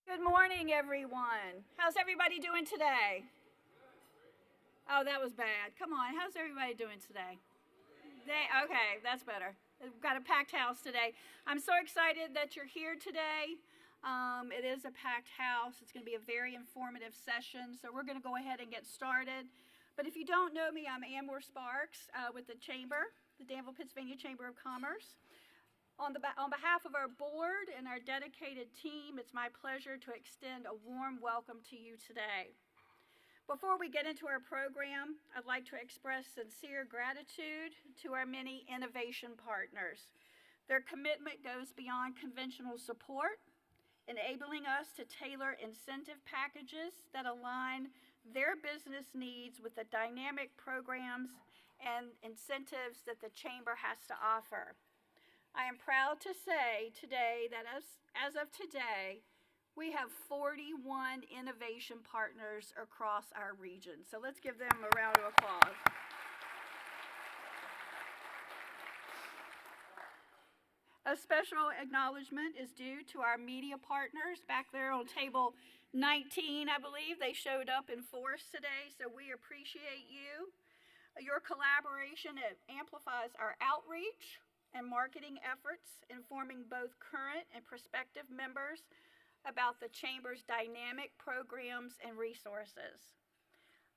Good morning, everyone. How's everybody doing today? Oh, that was bad. Come on, how's everybody doing today? Okay, that's better. We've got a packed house today. I'm so excited that you're here today. It is a packed house. It's going to be a very informative session, so we're going to go ahead and get started. But if you don't know me, I'm Amber Sparks with the Chamber, the Danville, Pennsylvania Chamber of Commerce. On behalf of our board and our dedicated team, it's my pleasure to extend a warm welcome to you today. Before we get into our program, I'd like to express sincere gratitude to our many innovation partners. Their commitment goes beyond conventional support, enabling us to tailor incentive packages that align their business needs with the dynamic programs and incentives that the Chamber has to offer. I am proud to say today that as of today, we have 41 innovation partners across our region. So let's give them a round of applause. A special acknowledgement is due to our media partners back there on table 19, I believe. They showed up in force today, so we appreciate you. Your collaboration amplifies our outreach and marketing efforts, informing both current and prospective members about the Chamber's dynamic programs and resources.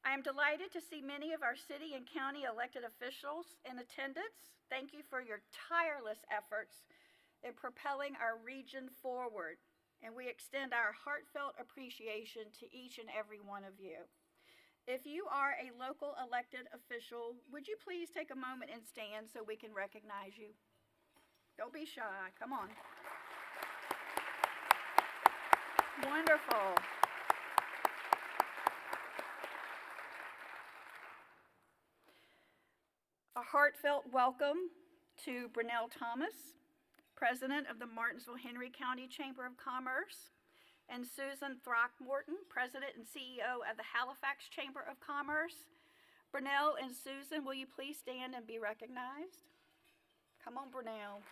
I am delighted to see many of our city and county elected officials in attendance. Thank you for your tireless efforts in propelling our region forward, and we extend our heartfelt appreciation to each and every one of you. If you are a local elected official, would you please take a moment and stand so we can recognize you? Don't be shy. Come on. Wonderful. A heartfelt welcome to Brunell Thomas, President of the Martinsville-Henry County Chamber of Commerce, and Susan Throckmorton, President and CEO of the Halifax Chamber of Commerce. Brunell and Susan, will you please stand and be recognized? Come on, Brunell.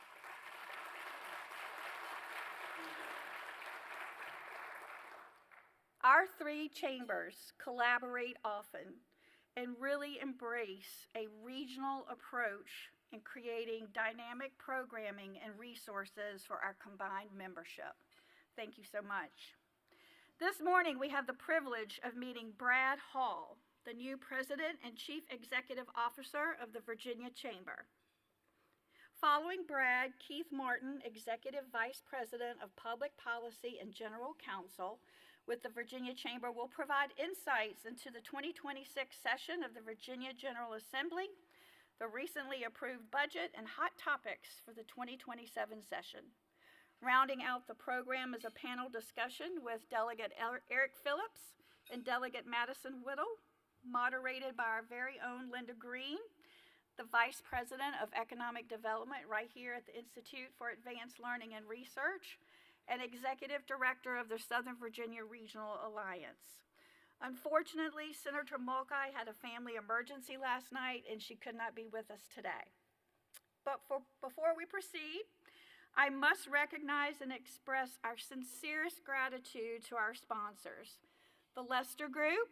Our three chambers collaborate often and really embrace a regional approach in creating dynamic programming and resources for our combined membership. Thank you so much. This morning, we have the privilege of meeting Brad Hall, the new President and Chief Executive Officer of the Virginia Chamber. Following Brad, Keith Martin, Executive Vice President of Public Policy and General Counsel with the Virginia Chamber, will provide insights into the 2026 session of the Virginia General Assembly, the recently approved budget, and hot topics for the 2027 session. Rounding out the program is a panel discussion with Delegate Eric Phillips and Delegate Madison Whittle, moderated by our very own Linda Green, the Vice President of Economic Development right here at the Institute for Advanced Learning and Research, and Executive Director of the Southern Virginia Regional Alliance. Unfortunately, Senator Mulcahy had a family emergency last night and she could not be with us today. But before we proceed, I must recognize and express our sincerest gratitude to our sponsors. The Lester Group,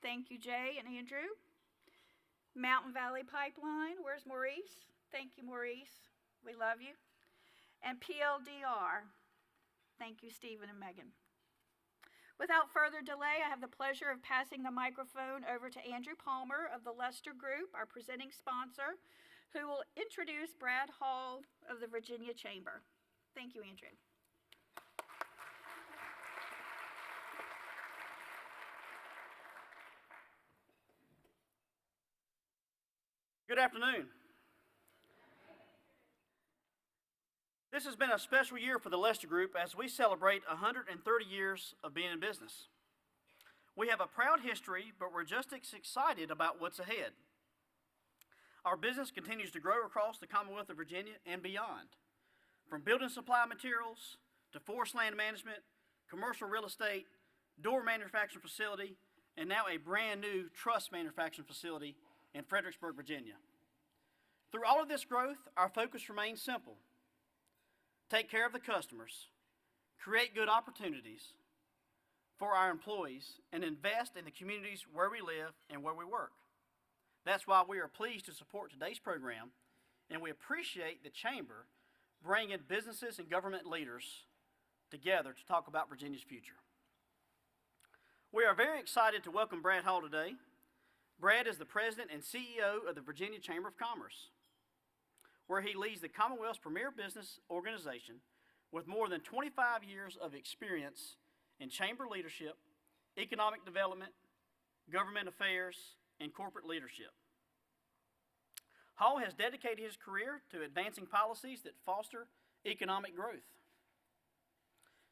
thank you, Jay and Andrew. Mountain Valley Pipeline, where's Maurice? Thank you, Maurice. We love you. And PLDR, thank you, Stephen and Megan. Without further delay, I have the pleasure of passing the microphone over to Andrew Palmer of the Lester Group, our presenting sponsor, who will introduce Brad Hall of the Virginia Chamber. Thank you, Andrew. Good afternoon. This has been a special year for the Lester Group as we celebrate 130 years of being in business. We have a proud history, but we're just as excited about what's ahead. Our business continues to grow across the Commonwealth of Virginia and beyond. From building supply materials to forest land management, commercial real estate, door manufacturing facility, and now a brand new truss manufacturing facility in Fredericksburg, Virginia. Through all of this growth, our focus remains simple. Take care of the customers, create good opportunities, for our employees and invest in the communities where we live and where we work. That's why we are pleased to support today's program, and we appreciate the Chamber bringing businesses and government leaders together to talk about Virginia's future. We are very excited to welcome Brad Hall today. Brad is the President and CEO of the Virginia Chamber of Commerce, where he leads the Commonwealth's premier business organization with more than 25 years of experience in chamber leadership, economic development, government affairs, and corporate leadership. Hall has dedicated his career to advancing policies that foster economic growth,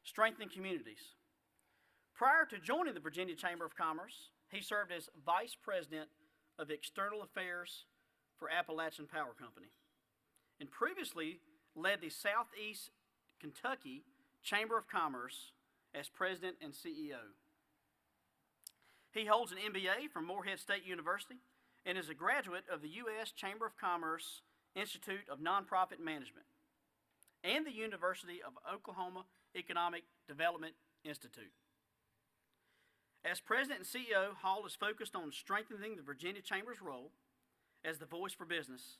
strengthen communities. Prior to joining the Virginia Chamber of Commerce, he served as Vice President of External Affairs for Appalachian Power Company, and previously led the Southeast Kentucky Chamber of Commerce as President and CEO. He holds an MBA from Morehead State University and is a graduate of the U.S. Chamber of Commerce Institute of Nonprofit Management and the University of Oklahoma Economic Development Institute. As President and CEO, Hall is focused on strengthening the Virginia Chamber's role as the voice for business,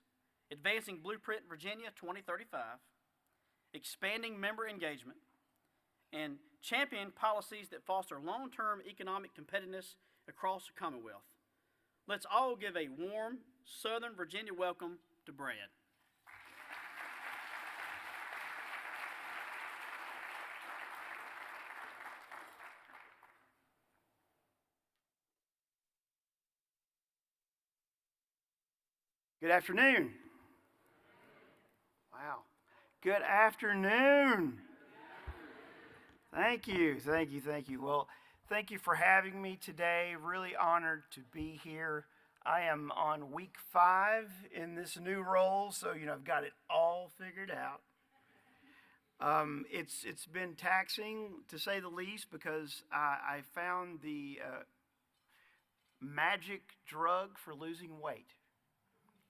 advancing Blueprint Virginia 2035, expanding member engagement, and champion policies that foster long-term economic competitiveness across the Commonwealth. Let's all give a warm Southern Virginia welcome to Brad. Good afternoon. Wow. Good afternoon. Thank you. Well, thank you for having me today. Really honored to be here. I am on week 5 in this new role, so I've got it all figured out. It's been taxing, to say the least, because I found the magic drug for losing weight.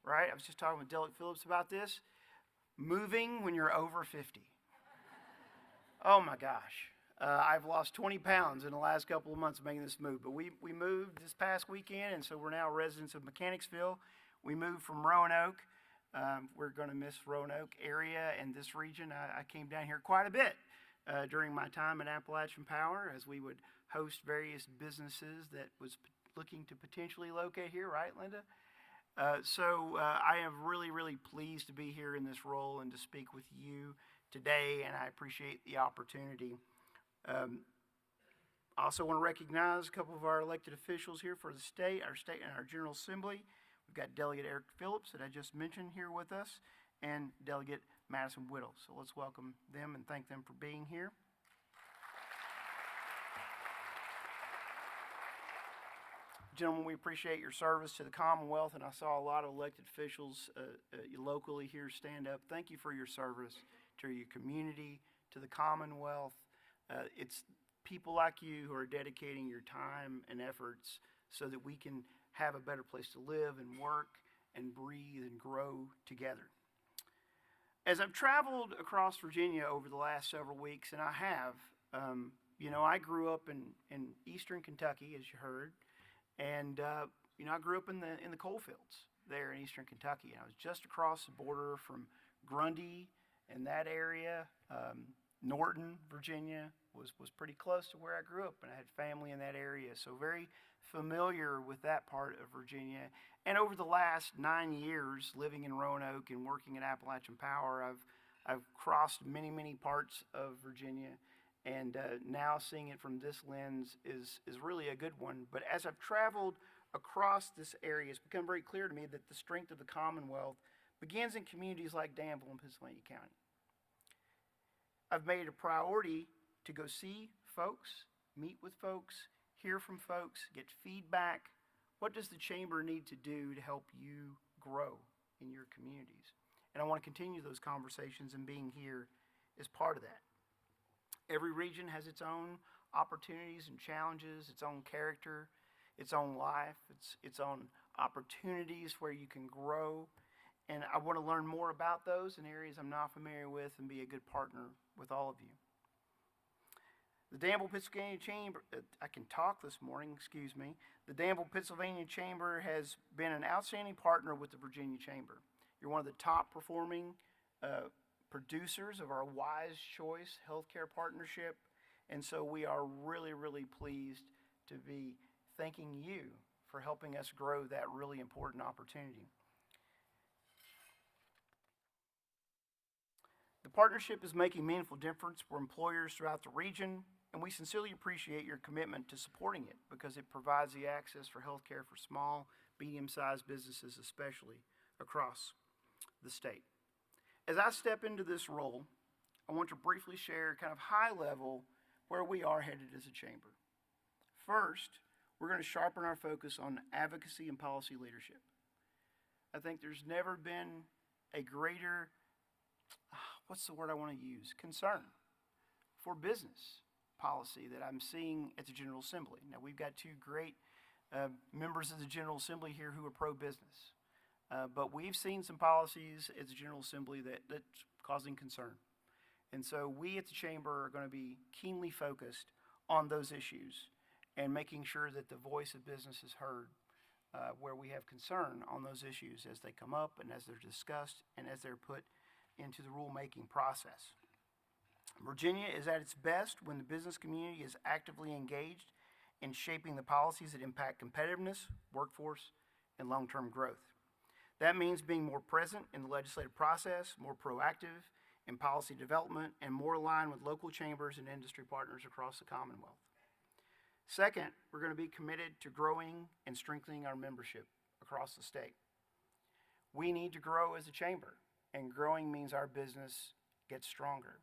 Right? I was just talking with Delegate Phillips about this. Moving when you're over 50. Oh my gosh. I've lost 20 pounds in the last couple of months making this move. But we moved this past weekend, and so we're now residents of Mechanicsville. We moved from Roanoke. We're going to miss Roanoke area and this region. I came down here quite a bit during my time at Appalachian Power, as we would host various businesses that was looking to potentially locate here, right, Linda? So I am really pleased to be here in this role and to speak with you today, and I appreciate the opportunity. I also want to recognize a couple of our elected officials here for the state and our General Assembly. We've got Delegate Eric Phillips that I just mentioned here with us, and Delegate Madison Whittle. So let's welcome them and thank them for being here. Gentlemen, we appreciate your service to the Commonwealth, and I saw a lot of elected officials locally here stand up. Thank you for your service to your community, to the Commonwealth. It's people like you who are dedicating your time and efforts so that we can have a better place to live and work and breathe and grow together. As I've traveled across Virginia over the last several weeks, and I have, I grew up in eastern Kentucky, as you heard. And I grew up in the coal fields there in eastern Kentucky. And I was just across the border from Grundy and that area. Norton, Virginia was pretty close to where I grew up, and I had family in that area. So very familiar with that part of Virginia. And over the last 9 years living in Roanoke and working at Appalachian Power, I've crossed many parts of Virginia. And now seeing it from this lens is really a good one. But as I've traveled across this area, it's become very clear to me that the strength of the Commonwealth begins in communities like Danville and Pennsylvania County. I've made it a priority to go see folks, meet with folks, hear from folks, get feedback. What does the Chamber need to do to help you grow in your communities? And I want to continue those conversations, and being here is part of that. Every region has its own opportunities and challenges, its own character, its own life, its own opportunities where you can grow. And I want to learn more about those in areas I'm not familiar with and be a good partner with all of you. The Danville, Pennsylvania Chamber, I can talk this morning, excuse me. The Danville, Pennsylvania Chamber has been an outstanding partner with the Virginia Chamber. You're one of the top performing producers of our Wise Choice Healthcare Partnership, and so we are really, really pleased to be thanking you for helping us grow that really important opportunity. The partnership is making a meaningful difference for employers throughout the region, and we sincerely appreciate your commitment to supporting it because it provides the access for healthcare for small, medium-sized businesses, especially across the state. As I step into this role, I want to briefly share kind of high level where we are headed as a chamber. First, we're going to sharpen our focus on advocacy and policy leadership. I think there's never been a greater, what's the word I want to use, concern for business policy that I'm seeing at the General Assembly. Now, we've got two great members of the General Assembly here who are pro-business. But we've seen some policies at the General Assembly that's causing concern. And so we at the Chamber are going to be keenly focused on those issues and making sure that the voice of business is heard where we have concern on those issues as they come up and as they're discussed and as they're put into the rulemaking process. Virginia is at its best when the business community is actively engaged in shaping the policies that impact competitiveness, workforce, and long-term growth. That means being more present in the legislative process, more proactive in policy development, and more aligned with local chambers and industry partners across the Commonwealth. Second, we're going to be committed to growing and strengthening our membership across the state. We need to grow as a chamber, and growing means our business gets stronger.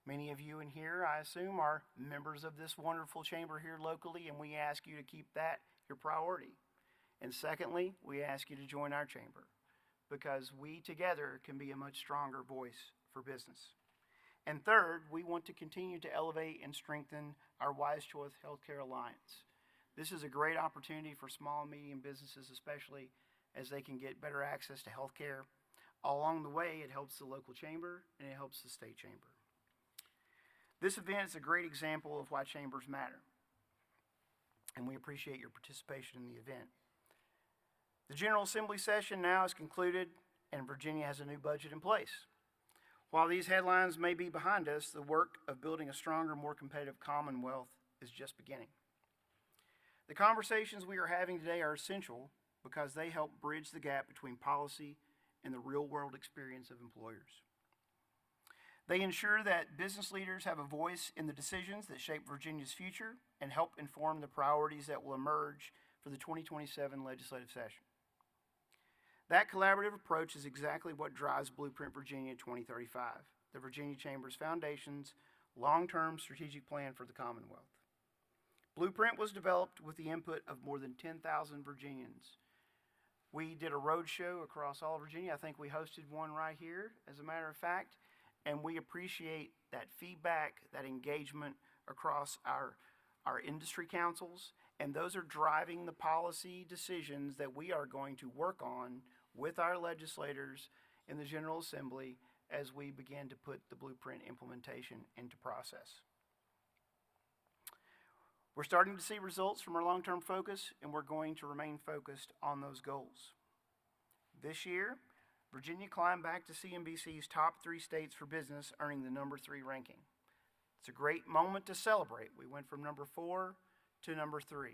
Many of you in here, I assume, are members of this wonderful chamber here locally, and we ask you to keep that your priority. And secondly, we ask you to join our chamber because we together can be a much stronger voice for business. And third, we want to continue to elevate and strengthen our Wise Choice Healthcare Alliance. This is a great opportunity for small and medium businesses, especially as they can get better access to healthcare. Along the way, it helps the local chamber and it helps the state chamber. This event is a great example of why chambers matter, and we appreciate your participation in the event. The General Assembly session now is concluded, and Virginia has a new budget in place. While these headlines may be behind us, the work of building a stronger, more competitive Commonwealth is just beginning. The conversations we are having today are essential because they help bridge the gap between policy and the real-world experience of employers. They ensure that business leaders have a voice in the decisions that shape Virginia's future and help inform the priorities that will emerge for the 2027 legislative session. That collaborative approach is exactly what drives Blueprint Virginia 2035, the Virginia Chamber's Foundation's long-term strategic plan for the Commonwealth. Blueprint was developed with the input of more than 10,000 Virginians. We did a roadshow across all of Virginia. I think we hosted one right here, as a matter of fact, and we appreciate that feedback, that engagement across our industry councils, and those are driving the policy decisions that we are going to work on with our legislators in the General Assembly as we begin to put the blueprint implementation into process. We're starting to see results from our long-term focus, and we're going to remain focused on those goals. This year, Virginia climbed back to CNBC's top 3 states for business, earning the number 3 ranking. It's a great moment to celebrate. We went from number 4 to number 3.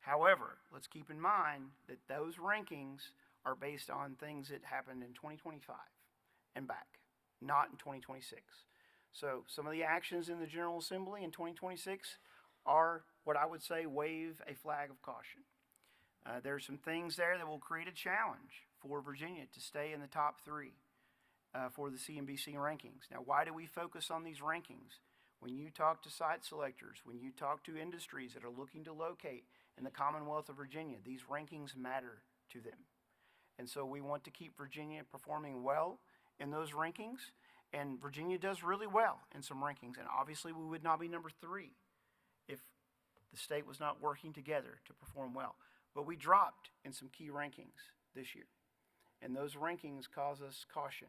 However, let's keep in mind that those rankings are based on things that happened in 2025 and back, not in 2026. So some of the actions in the General Assembly in 2026 are what I would say wave a flag of caution. There's some things there that will create a challenge for Virginia to stay in the top 3 for the CNBC rankings. Now, why do we focus on these rankings? When you talk to site selectors, when you talk to industries that are looking to locate in the Commonwealth of Virginia, these rankings matter to them. And so we want to keep Virginia performing well in those rankings, and Virginia does really well in some rankings, and obviously we would not be number 3 if the state was not working together to perform well. But we dropped in some key rankings this year, and those rankings cause us caution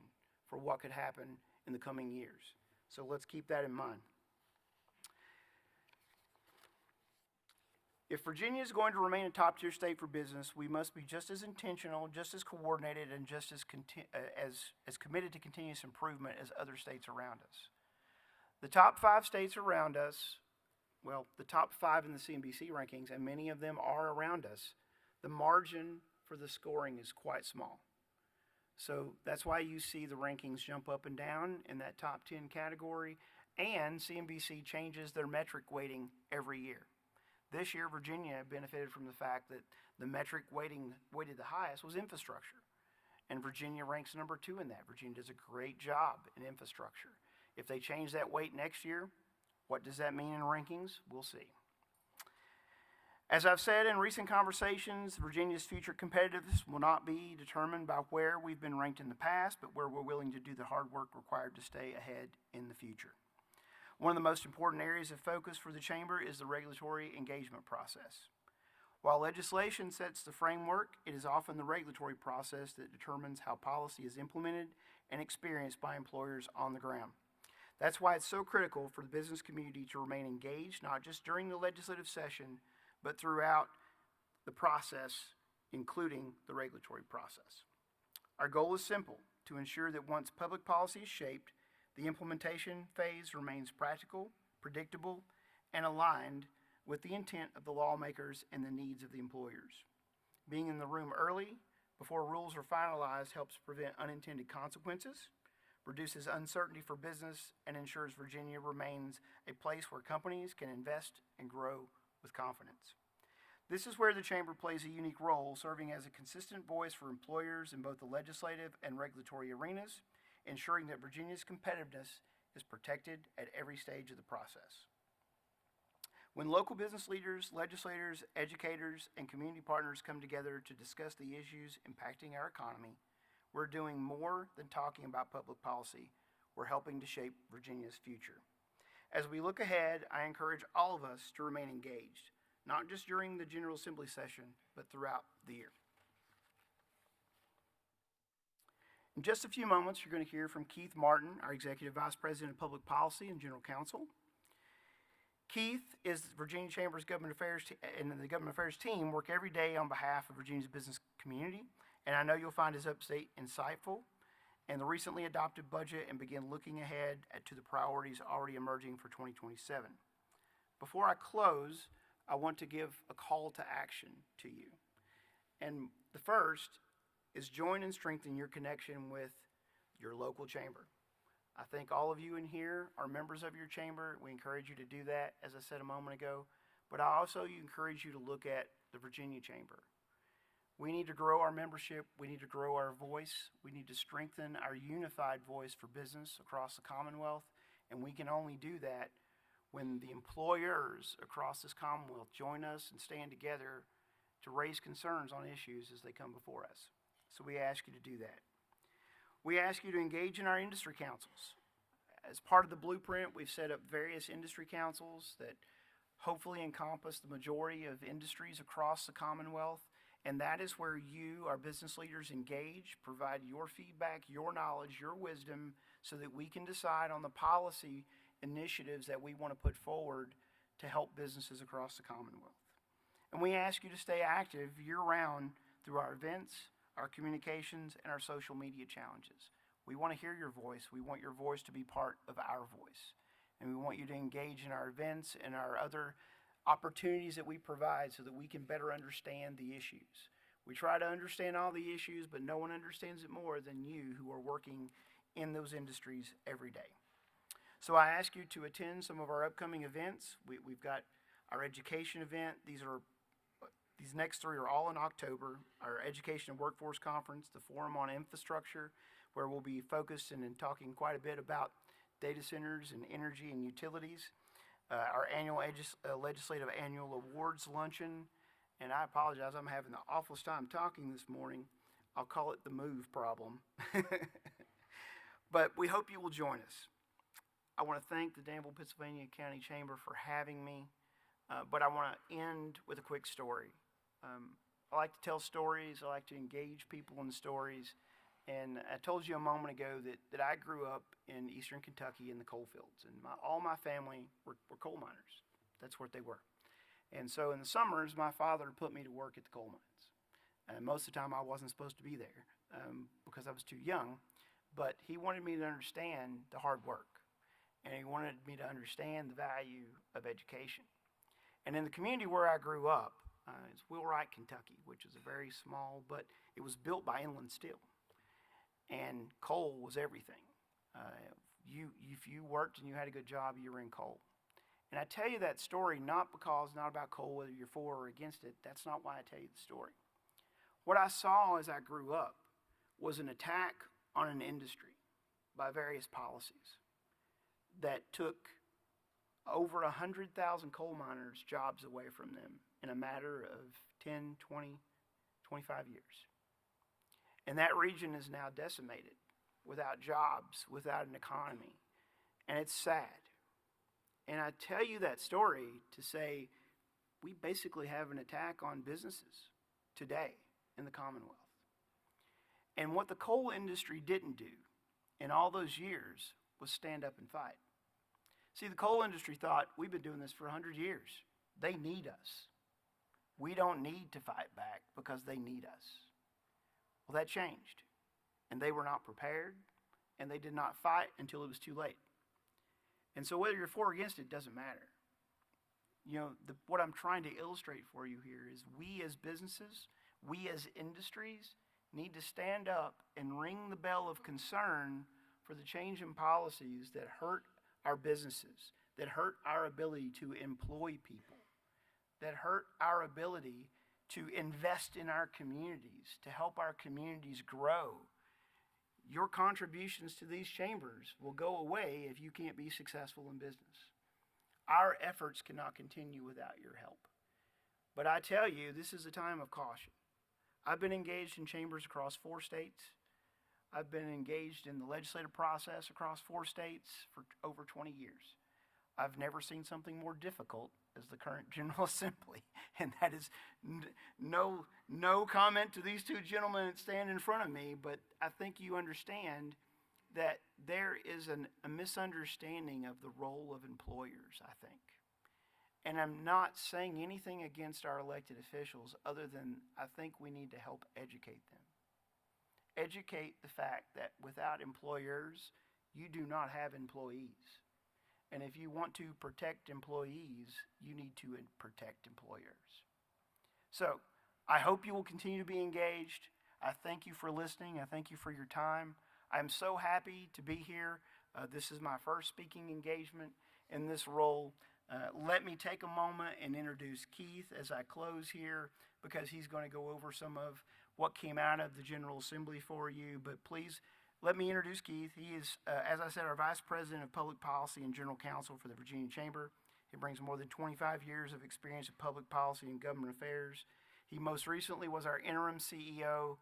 for what could happen in the coming years. So let's keep that in mind. If Virginia is going to remain a top-tier state for business, we must be just as intentional, just as coordinated, and just as committed to continuous improvement as other states around us. The top 5 states around us, well, the top 5 in the CNBC rankings, and many of them are around us, the margin for the scoring is quite small. So that's why you see the rankings jump up and down in that top 10 category, and CNBC changes their metric weighting every year. This year, Virginia benefited from the fact that the metric weighted the highest was infrastructure, and Virginia ranks number 2 in that. Virginia does a great job in infrastructure. If they change that weight next year, what does that mean in rankings? We'll see. As I've said in recent conversations, Virginia's future competitiveness will not be determined by where we've been ranked in the past, but where we're willing to do the hard work required to stay ahead in the future. One of the most important areas of focus for the Chamber is the regulatory engagement process. While legislation sets the framework, it is often the regulatory process that determines how policy is implemented and experienced by employers on the ground. That's why it's so critical for the business community to remain engaged, not just during the legislative session, but throughout the process, including the regulatory process. Our goal is simple: to ensure that once public policy is shaped, the implementation phase remains practical, predictable, and aligned with the intent of the lawmakers and the needs of the employers. Being in the room early, before rules are finalized, helps prevent unintended consequences, reduces uncertainty for business, and ensures Virginia remains a place where companies can invest and grow with confidence. This is where the Chamber plays a unique role, serving as a consistent voice for employers in both the legislative and regulatory arenas, ensuring that Virginia's competitiveness is protected at every stage of the process. When local business leaders, legislators, educators, and community partners come together to discuss the issues impacting our economy, we're doing more than talking about public policy. We're helping to shape Virginia's future. As we look ahead, I encourage all of us to remain engaged, not just during the General Assembly session, but throughout the year. In just a few moments, you're going to hear from Keith Martin, our Executive Vice President of Public Policy and General Counsel. Keith is the Virginia Chamber's Government Affairs and the Government Affairs team work every day on behalf of Virginia's business community, and I know you'll find his update insightful and the recently adopted budget and begin looking ahead to the priorities already emerging for 2027. Before I close, I want to give a call to action to you. And the first is join and strengthen your connection with your local chamber. I think all of you in here are members of your chamber. We encourage you to do that, as I said a moment ago. But I also encourage you to look at the Virginia Chamber. We need to grow our membership. We need to grow our voice. We need to strengthen our unified voice for business across the Commonwealth. And we can only do that when the employers across this Commonwealth join us and stand together to raise concerns on issues as they come before us. So we ask you to do that. We ask you to engage in our industry councils. As part of the blueprint, we've set up various industry councils that hopefully encompass the majority of industries across the Commonwealth. And that is where you, our business leaders, engage, provide your feedback, your knowledge, your wisdom, so that we can decide on the policy initiatives that we want to put forward to help businesses across the Commonwealth. And we ask you to stay active year-round through our events, our communications, and our social media challenges. We want to hear your voice. We want your voice to be part of our voice. And we want you to engage in our events and our other opportunities that we provide so that we can better understand the issues. We try to understand all the issues, but no one understands it more than you who are working in those industries every day. So I ask you to attend some of our upcoming events. We've got our education event. These next 3 are all in October. Our Education and Workforce Conference, the Forum on Infrastructure, where we'll be focused and talking quite a bit about data centers and energy and utilities. Our annual Legislative Annual Awards Luncheon. And I apologize, I'm having the awfulest time talking this morning. I'll call it the move problem. But we hope you will join us. I want to thank the Danville, Pennsylvania County Chamber for having me. But I want to end with a quick story. I like to tell stories. I like to engage people in stories. And I told you a moment ago that I grew up in eastern Kentucky in the coal fields. And all my family were coal miners. That's what they were. And so in the summers, my father put me to work at the coal mines. And most of the time I wasn't supposed to be there because I was too young. But he wanted me to understand the hard work. And he wanted me to understand the value of education. And in the community where I grew up, it's Wheelwright, Kentucky, which is a very small, but it was built by Inland Steel. And coal was everything. If you worked and you had a good job, you were in coal. And I tell you that story not about coal, whether you're for or against it. That's not why I tell you the story. What I saw as I grew up was an attack on an industry by various policies that took over 100,000 coal miners' jobs away from them in a matter of 10, 20, 25 years. And that region is now decimated, without jobs, without an economy. And it's sad. And I tell you that story to say we basically have an attack on businesses today in the Commonwealth. And what the coal industry didn't do in all those years was stand up and fight. See, the coal industry thought, we've been doing this for 100 years. They need us. We don't need to fight back because they need us. Well, that changed. And they were not prepared, and they did not fight until it was too late. And so whether you're for or against it doesn't matter. You know, what I'm trying to illustrate for you here is we as businesses, we as industries, need to stand up and ring the bell of concern for the change in policies that hurt our businesses, that hurt our ability to employ people, that hurt our ability to invest in our communities, to help our communities grow. Your contributions to these chambers will go away if you can't be successful in business. Our efforts cannot continue without your help. But I tell you, this is a time of caution. I've been engaged in chambers across 4 states. I've been engaged in the legislative process across 4 states for over 20 years. I've never seen something more difficult as the current General Assembly. And that is no comment to these 2 gentlemen that stand in front of me, but I think you understand that there is a misunderstanding of the role of employers, I think. And I'm not saying anything against our elected officials other than I think we need to help educate them. Educate the fact that without employers, you do not have employees. And if you want to protect employees, you need to protect employers. So, I hope you will continue to be engaged. I thank you for listening. I thank you for your time. I'm so happy to be here. This is my first speaking engagement in this role. Let me take a moment and introduce Keith as I close here, because he's going to go over some of what came out of the General Assembly for you. But please, let me introduce Keith. He is, as I said, our Vice President of Public Policy and General Counsel for the Virginia Chamber. He brings more than 25 years of experience in public policy and government affairs. He most recently was our interim CEO.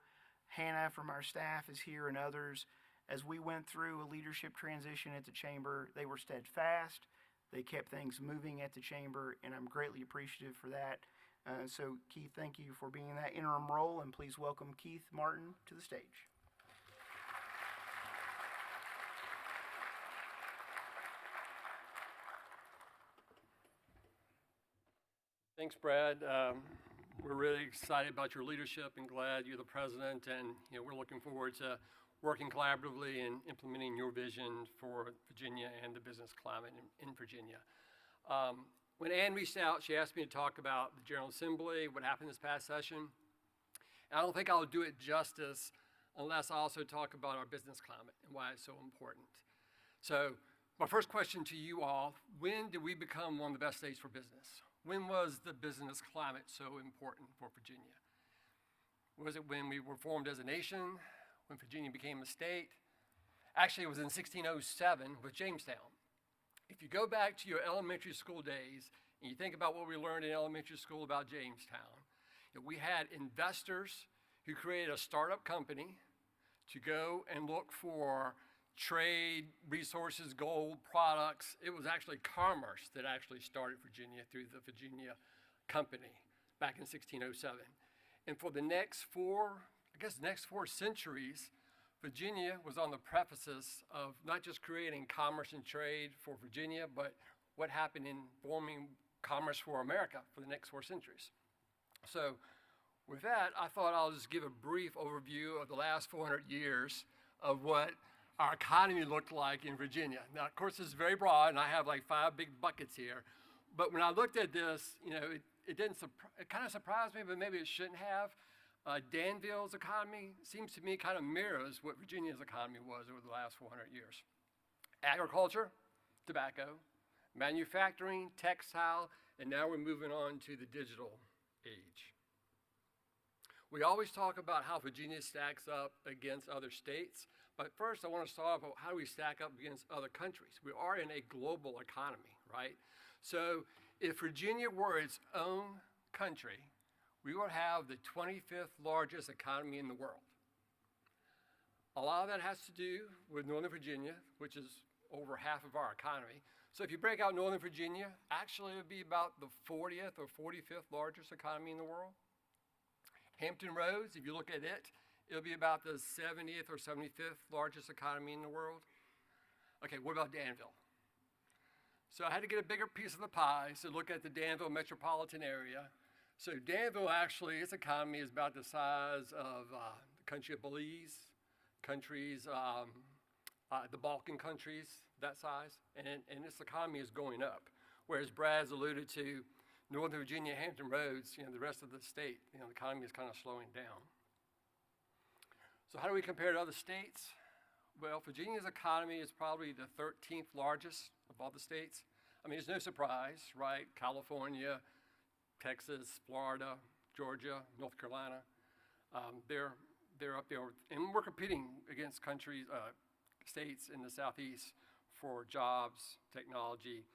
Hannah from our staff is here, and others. As we went through a leadership transition at the Chamber, they were steadfast. They kept things moving at the Chamber, and I'm greatly appreciative for that. So, Keith, thank you for being in that interim role, and please welcome Keith Martin to the stage. Thanks, Brad. We're really excited about your leadership and glad you're the president, and we're looking forward to working collaboratively and implementing your vision for Virginia and the business climate in Virginia. When Ann reached out, she asked me to talk about the General Assembly, what happened this past session. And I don't think I'll do it justice unless I also talk about our business climate and why it's so important. So my first question to you all, when did we become one of the best states for business? When was the business climate so important for Virginia? Was it when we were formed as a nation? When Virginia became a state? Actually, it was in 1607 with Jamestown. If you go back to your elementary school days and you think about what we learned in elementary school about Jamestown, we had investors who created a startup company to go and look for trade, resources, gold, products. It was actually commerce that actually started Virginia through the Virginia Company back in 1607. And for the next four centuries, Virginia was on the precipice of not just creating commerce and trade for Virginia, but what happened in forming commerce for America for the next 4 centuries. So with that, I thought I'll just give a brief overview of the last 400 years of what our economy looked like in Virginia. Now, of course, this is very broad, and I have like 5 big buckets here. But when I looked at this, it kind of surprised me, but maybe it shouldn't have. Danville's economy seems to me kind of mirrors what Virginia's economy was over the last 400 years. Agriculture, tobacco, manufacturing, textile, and now we're moving on to the digital age. We always talk about how Virginia stacks up against other states, but first I want to start off with how do we stack up against other countries. We are in a global economy, right? So if Virginia were its own country, we would have the 25th largest economy in the world. A lot of that has to do with Northern Virginia, which is over half of our economy. So if you break out Northern Virginia, actually it would be about the 40th or 45th largest economy in the world. Hampton Roads, if you look at it, it'll be about the 70th or 75th largest economy in the world. Okay, what about Danville? So I had to get a bigger piece of the pie, so look at the Danville metropolitan area. So Danville actually, its economy is about the size of the country of Belize, the Balkan countries, that size, and its economy is going up. Whereas Brad's alluded to, Northern Virginia, Hampton Roads, the rest of the state, the economy is kind of slowing down. So how do we compare to other states? Well, Virginia's economy is probably the 13th largest of all the states. I mean, it's no surprise, right? California, Texas, Florida, Georgia, North Carolina, they're up there. And we're competing against states in the Southeast for jobs, technology,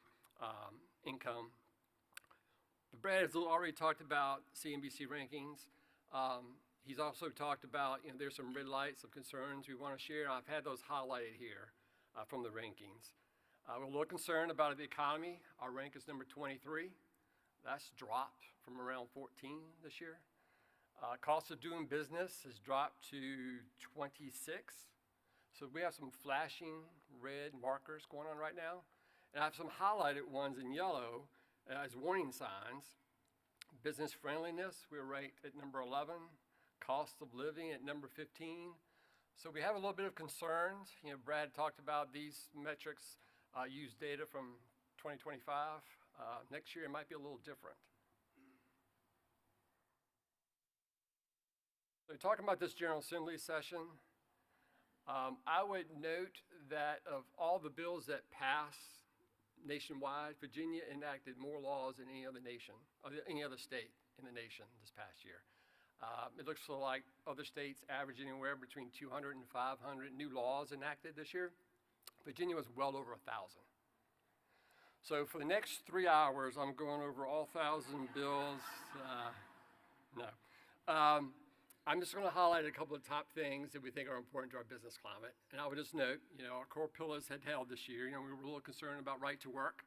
income. But Brad has already talked about CNBC rankings. He's also talked about, there's some red lights of concerns we want to share. I've had those highlighted here from the rankings. We're a little concerned about the economy. Our rank is number 23. That's dropped from around 14 this year. Cost of doing business has dropped to 26. So we have some flashing red markers going on right now. And I have some highlighted ones in yellow as warning signs. Business friendliness, we're ranked at number 11. Cost of living at number 15. So we have a little bit of concerns. Brad talked about these metrics use data from 2025. Next year it might be a little different. So talking about this General Assembly session, I would note that of all the bills that passed nationwide, Virginia enacted more laws than any other nation, or any other state in the nation this past year. It looks like other states average anywhere between 200 and 500 new laws enacted this year. Virginia was well over 1,000. So for the next 3 hours, I'm going over all 1,000 bills. I'm just going to highlight a couple of top things that we think are important to our business climate. And I would just note, our core pillars had held this year. We were a little concerned about right to work.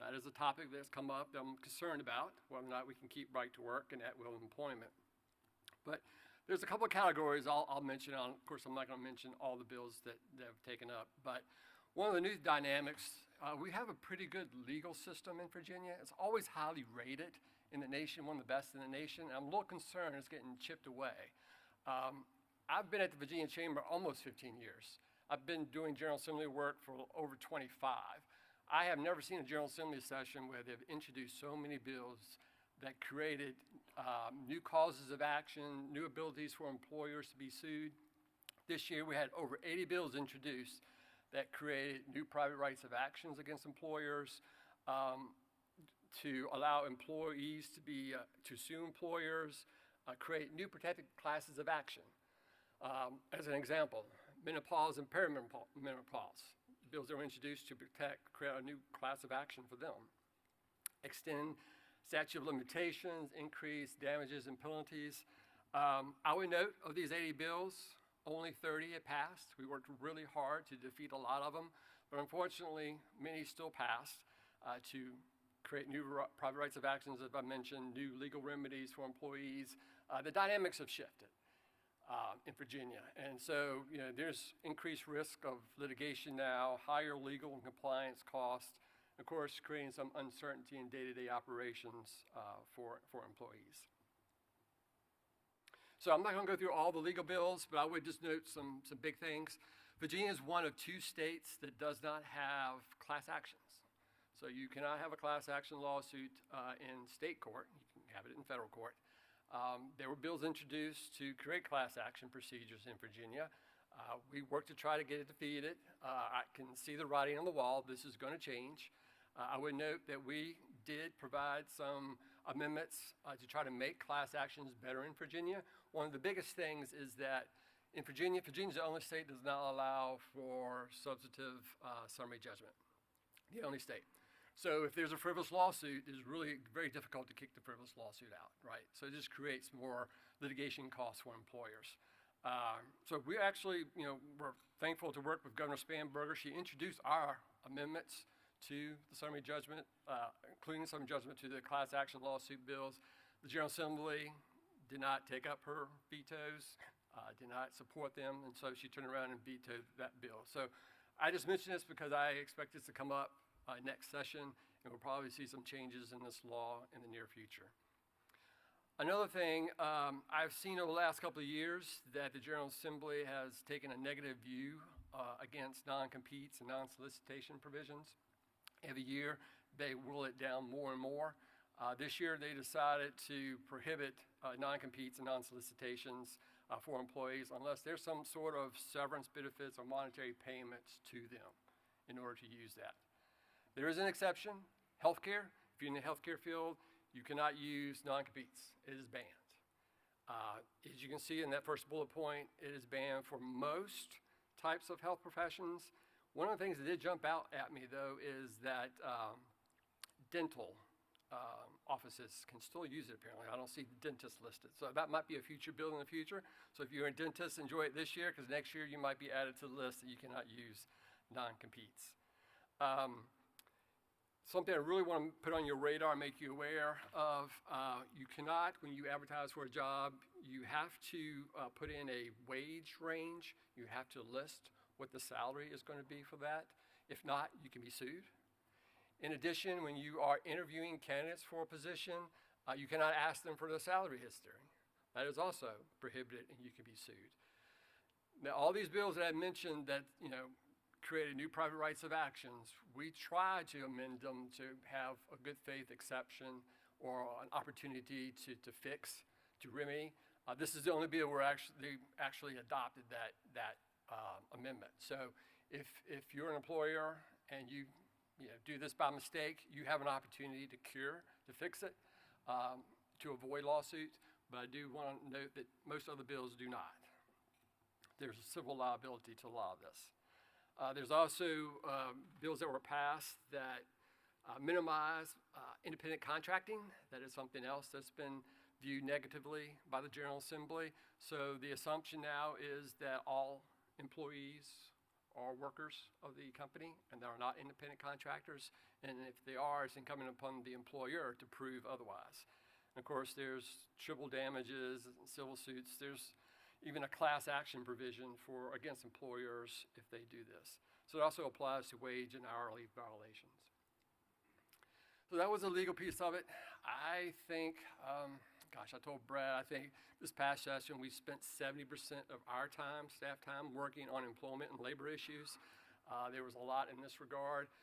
That is a topic that's come up that I'm concerned about, whether or not we can keep right to work and at-will employment. But there's a couple of categories I'll mention. Of course, I'm not going to mention all the bills that have taken up. But one of the new dynamics, we have a pretty good legal system in Virginia. It's always highly rated in the nation, one of the best in the nation. I'm a little concerned it's getting chipped away. I've been at the Virginia Chamber almost 15 years. I've been doing General Assembly work for over 25. I have never seen a General Assembly session where they've introduced so many bills that created new causes of action, new abilities for employers to be sued. This year we had over 80 bills introduced that created new private rights of actions against employers, to allow employees to sue employers, create new protected classes of action. As an example, menopause and perimenopause. Bills that were introduced to create a new class of action for them. Extend statute of limitations, increase damages and penalties. I would note of these 80 bills, only 30 had passed. We worked really hard to defeat a lot of them, but unfortunately, many still passed to create new private rights of actions, as I mentioned, new legal remedies for employees. The dynamics have shifted in Virginia. And so, there's increased risk of litigation now, higher legal and compliance costs, Of course, creating some uncertainty in day-to-day operations for employees. So I'm not going to go through all the legal bills, but I would just note some big things. Virginia is one of 2 states that does not have class actions. So you cannot have a class action lawsuit in state court. You can have it in federal court. There were bills introduced to create class action procedures in Virginia. We worked to try to get it defeated. I can see the writing on the wall. This is going to change. I would note that we did provide some amendments to try to make class actions better in Virginia. One of the biggest things is that in Virginia, Virginia's the only state that does not allow for substantive summary judgment. The only state. So if there's a frivolous lawsuit, it's really very difficult to kick the frivolous lawsuit out, right? So it just creates more litigation costs for employers. So we actually, we're thankful to work with Governor Spanberger. She introduced our amendments to the summary judgment, including summary judgment to the class action lawsuit bills. The General Assembly did not take up her vetoes, did not support them, and so she turned around and vetoed that bill. So I just mention this because I expect this to come up next session, and we'll probably see some changes in this law in the near future. Another thing, I've seen over the last couple of years that the General Assembly has taken a negative view against non-competes and non-solicitation provisions. Every year, they rule it down more and more. This year, they decided to prohibit non-competes and non-solicitations for employees unless there's some sort of severance benefits or monetary payments to them in order to use that. There is an exception, healthcare. If you're in the healthcare field, you cannot use non-competes. It is banned. As you can see in that first bullet point, it is banned for most types of health professions. One of the things that did jump out at me, though, is that dental offices can still use it, apparently. I don't see dentists listed. So that might be a future bill in the future. So if you're a dentist, enjoy it this year, because next year you might be added to the list that you cannot use non-competes. Something I really want to put on your radar and make you aware of, you cannot, when you advertise for a job, you have to put in a wage range. You have to list what the salary is going to be for that. If not, you can be sued. In addition, when you are interviewing candidates for a position, you cannot ask them for their salary history. That is also prohibited, and you can be sued. Now, all these bills that I mentioned that, created new private rights of actions, we try to amend them to have a good faith exception or an opportunity to fix, to remedy. This is the only bill where they actually adopted that amendment. So if you're an employer and you do this by mistake, you have an opportunity to cure, to fix it, to avoid lawsuit. But I do want to note that most other bills do not. There's a civil liability to a lot of this. There's also bills that were passed that minimize independent contracting. That is something else that's been viewed negatively by the General Assembly. So the assumption now is that all employees are workers of the company and they are not independent contractors. And if they are, it's incumbent upon the employer to prove otherwise. And of course, there's triple damages, civil suits. There's even a class action provision against employers if they do this. So it also applies to wage and hourly violations. So that was a legal piece of it. I think, I told Brad, I think this past session we spent 70% of our time, staff time, working on employment and labor issues. There was a lot in this regard.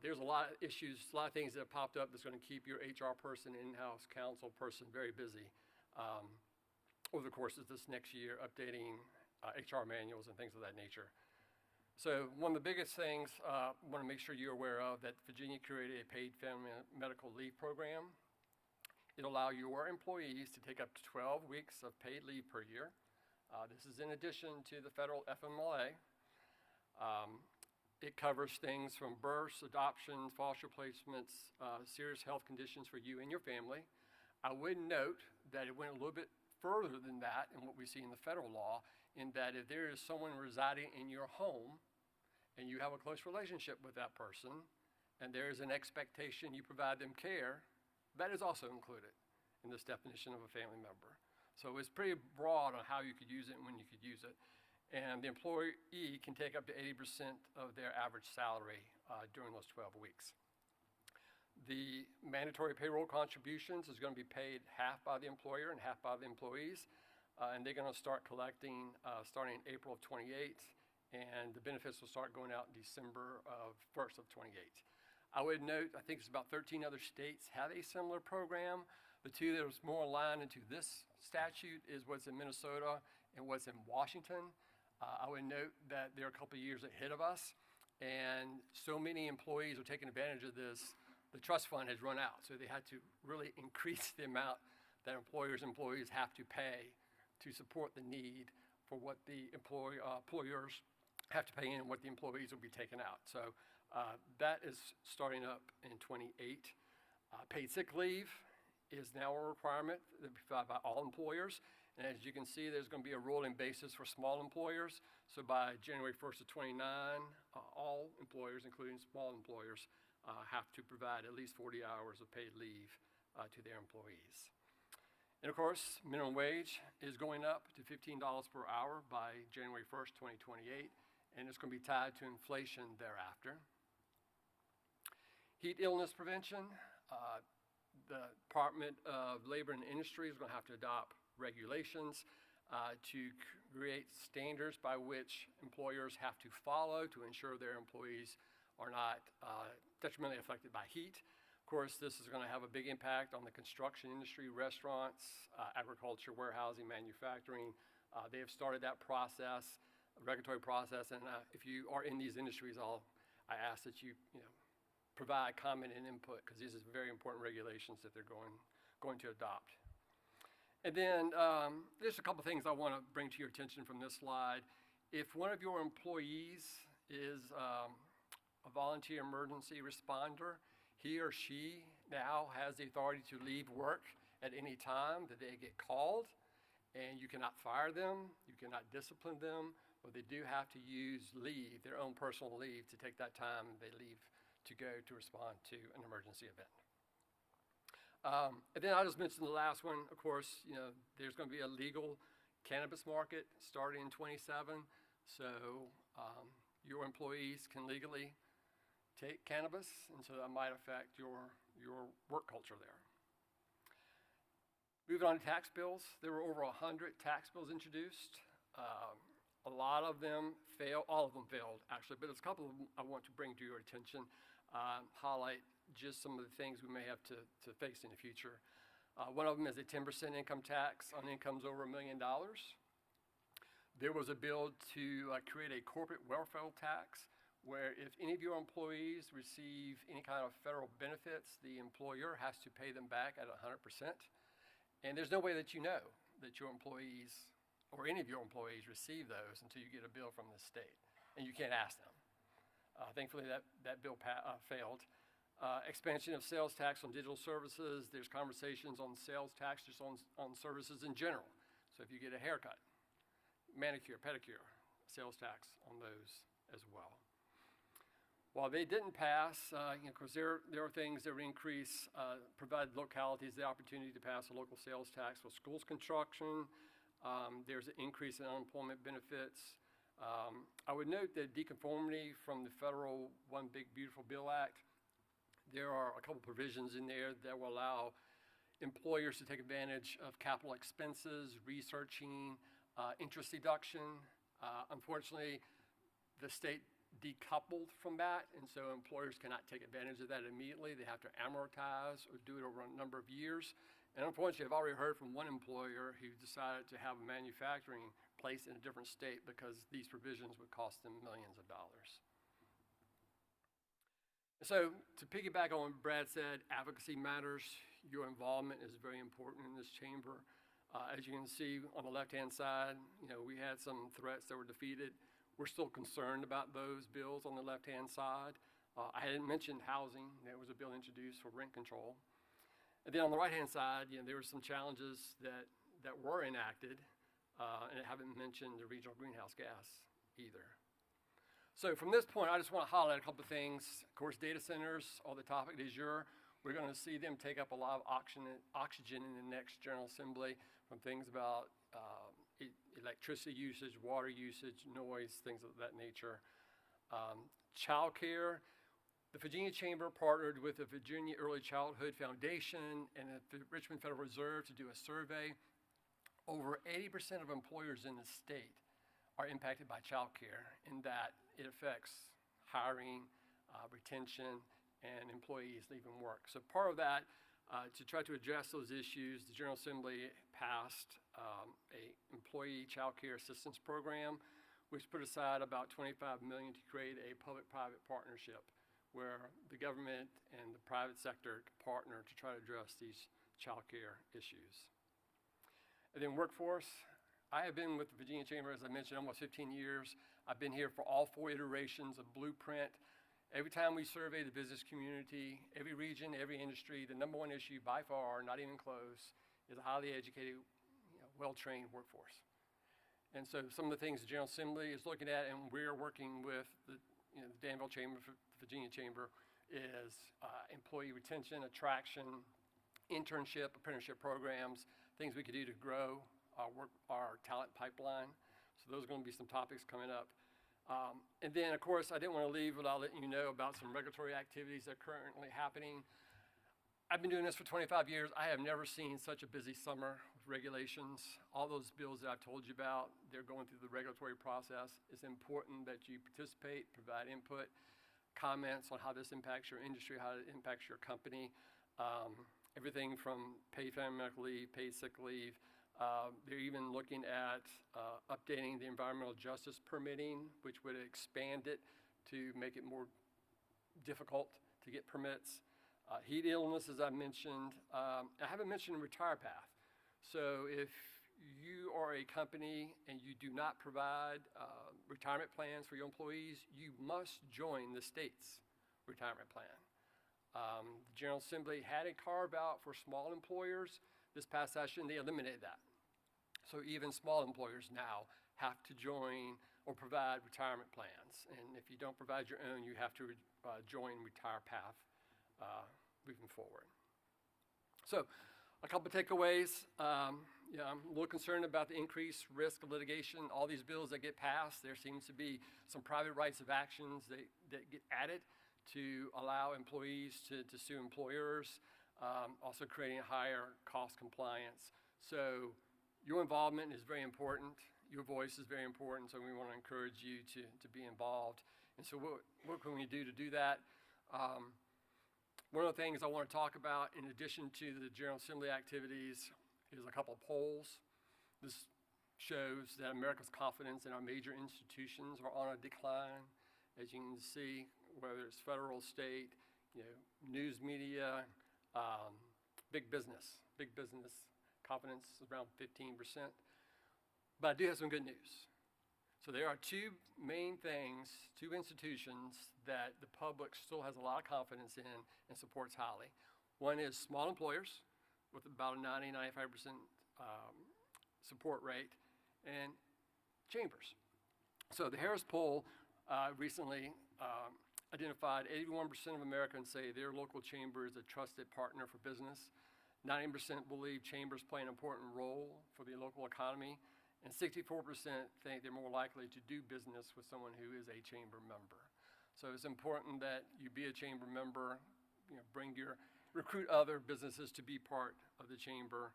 There's a lot of issues, a lot of things that have popped up that's going to keep your HR person, in-house counsel person very busy over the course of this next year, updating HR manuals and things of that nature. So one of the biggest things I want to make sure you're aware of that Virginia created a paid family medical leave program. It'll allow your employees to take up to 12 weeks of paid leave per year. This is in addition to the federal FMLA. It covers things from births, adoptions, foster placements, serious health conditions for you and your family. I would note that it went a little bit further than that in what we see in the federal law, in that if there is someone residing in your home and you have a close relationship with that person and there is an expectation you provide them care, that is also included in this definition of a family member. So it's pretty broad on how you could use it and when you could use it. And the employee can take up to 80% of their average salary during those 12 weeks. The mandatory payroll contributions is going to be paid half by the employer and half by the employees. And they're going to start collecting starting in April of 28, and the benefits will start going out in December of 1st of 28. I would note, I think it's about 13 other states have a similar program. The two that was more aligned into this statute is what's in Minnesota and what's in Washington. I would note that they're a couple of years ahead of us, and so many employees are taking advantage of this. The trust fund has run out, so they had to really increase the amount that employers and employees have to pay to support the need for what the employers have to pay in and what the employees will be taking out. So that is starting up in 28. Paid sick leave is now a requirement that be provided by all employers. And as you can see, there's going to be a rolling basis for small employers. So by January 1st of 29, all employers, including small employers, have to provide at least 40 hours of paid leave to their employees. And of course, minimum wage is going up to $15 per hour by January 1st, 2028, and it's going to be tied to inflation thereafter. Heat illness prevention, the Department of Labor and Industry is going to have to adopt regulations to create standards by which employers have to follow to ensure their employees are not detrimentally affected by heat. Of course, this is going to have a big impact on the construction industry, restaurants, agriculture, warehousing, manufacturing. They have started that process, regulatory process, and if you are in these industries, I ask that you provide comment and input, because these are very important regulations that they're going to adopt. And then there's a couple things I want to bring to your attention from this slide. If one of your employees is a volunteer emergency responder, he or she now has the authority to leave work at any time that they get called, and you cannot fire them, you cannot discipline them, but they do have to use leave, their own personal leave, to take that time they leave to go to respond to an emergency event. And then I just mentioned the last one, of course, there's going to be a legal cannabis market starting in 27, so your employees can legally take cannabis, and so that might affect your work culture there. Moving on to tax bills, there were over 100 tax bills introduced. A lot of them failed, all of them failed actually, but there's a couple of them I want to bring to your attention, highlight just some of the things we may have to face in the future. One of them is a 10% income tax on incomes over $1 million. There was a bill to create a corporate welfare tax, where if any of your employees receive any kind of federal benefits, the employer has to pay them back at 100%. And there's no way that you know that your employees or any of your employees receive those until you get a bill from the state, and you can't ask them. Thankfully, that bill failed. Expansion of sales tax on digital services. There's conversations on sales tax just on services in general. So if you get a haircut, manicure, pedicure, sales tax on those as well. While they didn't pass, because there are things that would increase, provide localities the opportunity to pass a local sales tax for schools construction. There's an increase in unemployment benefits. I would note that deconformity from the federal One Big Beautiful Bill Act, there are a couple provisions in there that will allow employers to take advantage of capital expenses, researching, interest deduction. Unfortunately, the state decoupled from that, and so employers cannot take advantage of that immediately. They have to amortize or do it over a number of years. And unfortunately, I've already heard from one employer who decided to have manufacturing placed in a different state because these provisions would cost them millions of dollars. So to piggyback on what Brad said, advocacy matters. Your involvement is very important in this chamber. As you can see on the left-hand side, we had some threats that were defeated. We're still concerned about those bills on the left-hand side. I hadn't mentioned housing. There was a bill introduced for rent control. And then on the right-hand side, there were some challenges that were enacted, and I haven't mentioned the regional greenhouse gas either. So from this point, I just want to highlight a couple of things. Of course, data centers are the topic du jour. We're going to see them take up a lot of oxygen in the next General Assembly, from things about electricity usage, water usage, noise, things of that nature. Child care, The Virginia Chamber partnered with the Virginia Early Childhood Foundation and the Richmond Federal Reserve to do a survey. Over 80% of employers in the state are impacted by child care in that it affects hiring, retention, and employees leaving work. So part of that, to try to address those issues, the General Assembly passed a employee child care assistance program, which put aside about $25 million to create a public-private partnership where the government and the private sector partner to try to address these child care issues. And then workforce, I have been with the Virginia Chamber, as I mentioned, almost 15 years. I've been here for all 4 iterations of Blueprint. Every time we survey the business community, every region, every industry, the number one issue by far, not even close, is a highly educated, well-trained workforce. And so some of the things the General Assembly is looking at, and we're working with the Danville Chamber, the Virginia Chamber, is employee retention, attraction, internship, apprenticeship programs, things we could do to grow our talent pipeline. So those are going to be some topics coming up. And then, of course, I didn't want to leave without letting you know about some regulatory activities that are currently happening. I've been doing this for 25 years. I have never seen such a busy summer with regulations. All those bills that I've told you about, they're going through the regulatory process. It's important that you participate, provide input, comments on how this impacts your industry, how it impacts your company. Everything from paid family medical leave, paid sick leave. They're even looking at updating the environmental justice permitting, which would expand it to make it more difficult to get permits. Heat illness, as I mentioned. I haven't mentioned Retire Path. So if you are a company and you do not provide retirement plans for your employees, you must join the state's retirement plan. The General Assembly had a carve-out for small employers. This past session, they eliminated that. So even small employers now have to join or provide retirement plans. And if you don't provide your own, you have to join Retire Path moving forward. So a couple of takeaways. I'm a little concerned about the increased risk of litigation. All these bills that get passed, there seems to be some private rights of actions that get added to allow employees to sue employers, also creating higher cost compliance. So your involvement is very important. Your voice is very important, so we want to encourage you to be involved. And so what can we do to do that? One of the things I want to talk about, in addition to the General Assembly activities, is a couple of polls. This shows that America's confidence in our major institutions are on a decline. As you can see, whether it's federal, state, news media, big business confidence is around 15%. But I do have some good news. So there are 2 main things, 2 institutions that the public still has a lot of confidence in and supports highly. One is small employers with about a 90-95% support rate, and chambers. So the Harris poll recently identified 81% of Americans say their local chamber is a trusted partner for business. 90% believe chambers play an important role for the local economy, and 64% think they're more likely to do business with someone who is a chamber member. So it's important that you be a chamber member, recruit other businesses to be part of the chamber.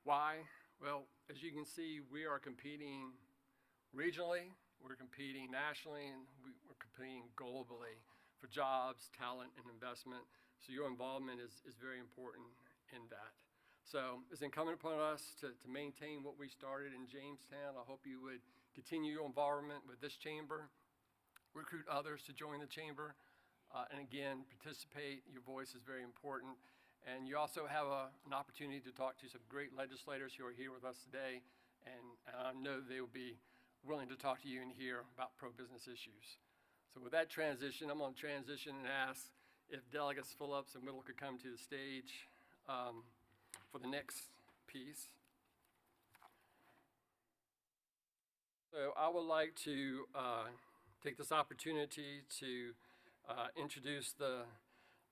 Why? Well, as you can see, we are competing regionally, we're competing nationally, and we're competing globally for jobs, talent, and investment. So your involvement is very important in that. So it's incumbent upon us to maintain what we started in Jamestown. I hope you would continue your involvement with this chamber, recruit others to join the chamber, and again, participate. Your voice is very important. And you also have an opportunity to talk to some great legislators who are here with us today, and I know they will be willing to talk to you and hear about pro-business issues. So with that transition, I'm going to transition and ask if Delegates Phillips and Whittle could come to the stage for the next piece. So I would like to take this opportunity to introduce the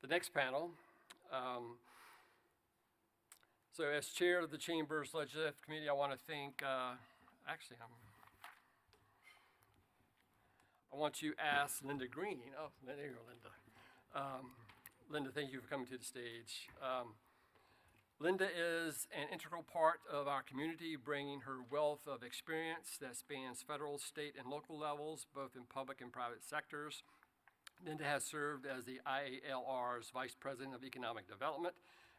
next panel. So as chair of the Chamber's Legislative Committee, I want to thank, I want to ask Linda Green. Oh, there you go, Linda. Linda, thank you for coming to the stage. Linda is an integral part of our community, bringing her wealth of experience that spans federal, state, and local levels, both in public and private sectors. Linda has served as the IALR's Vice President of Economic Development,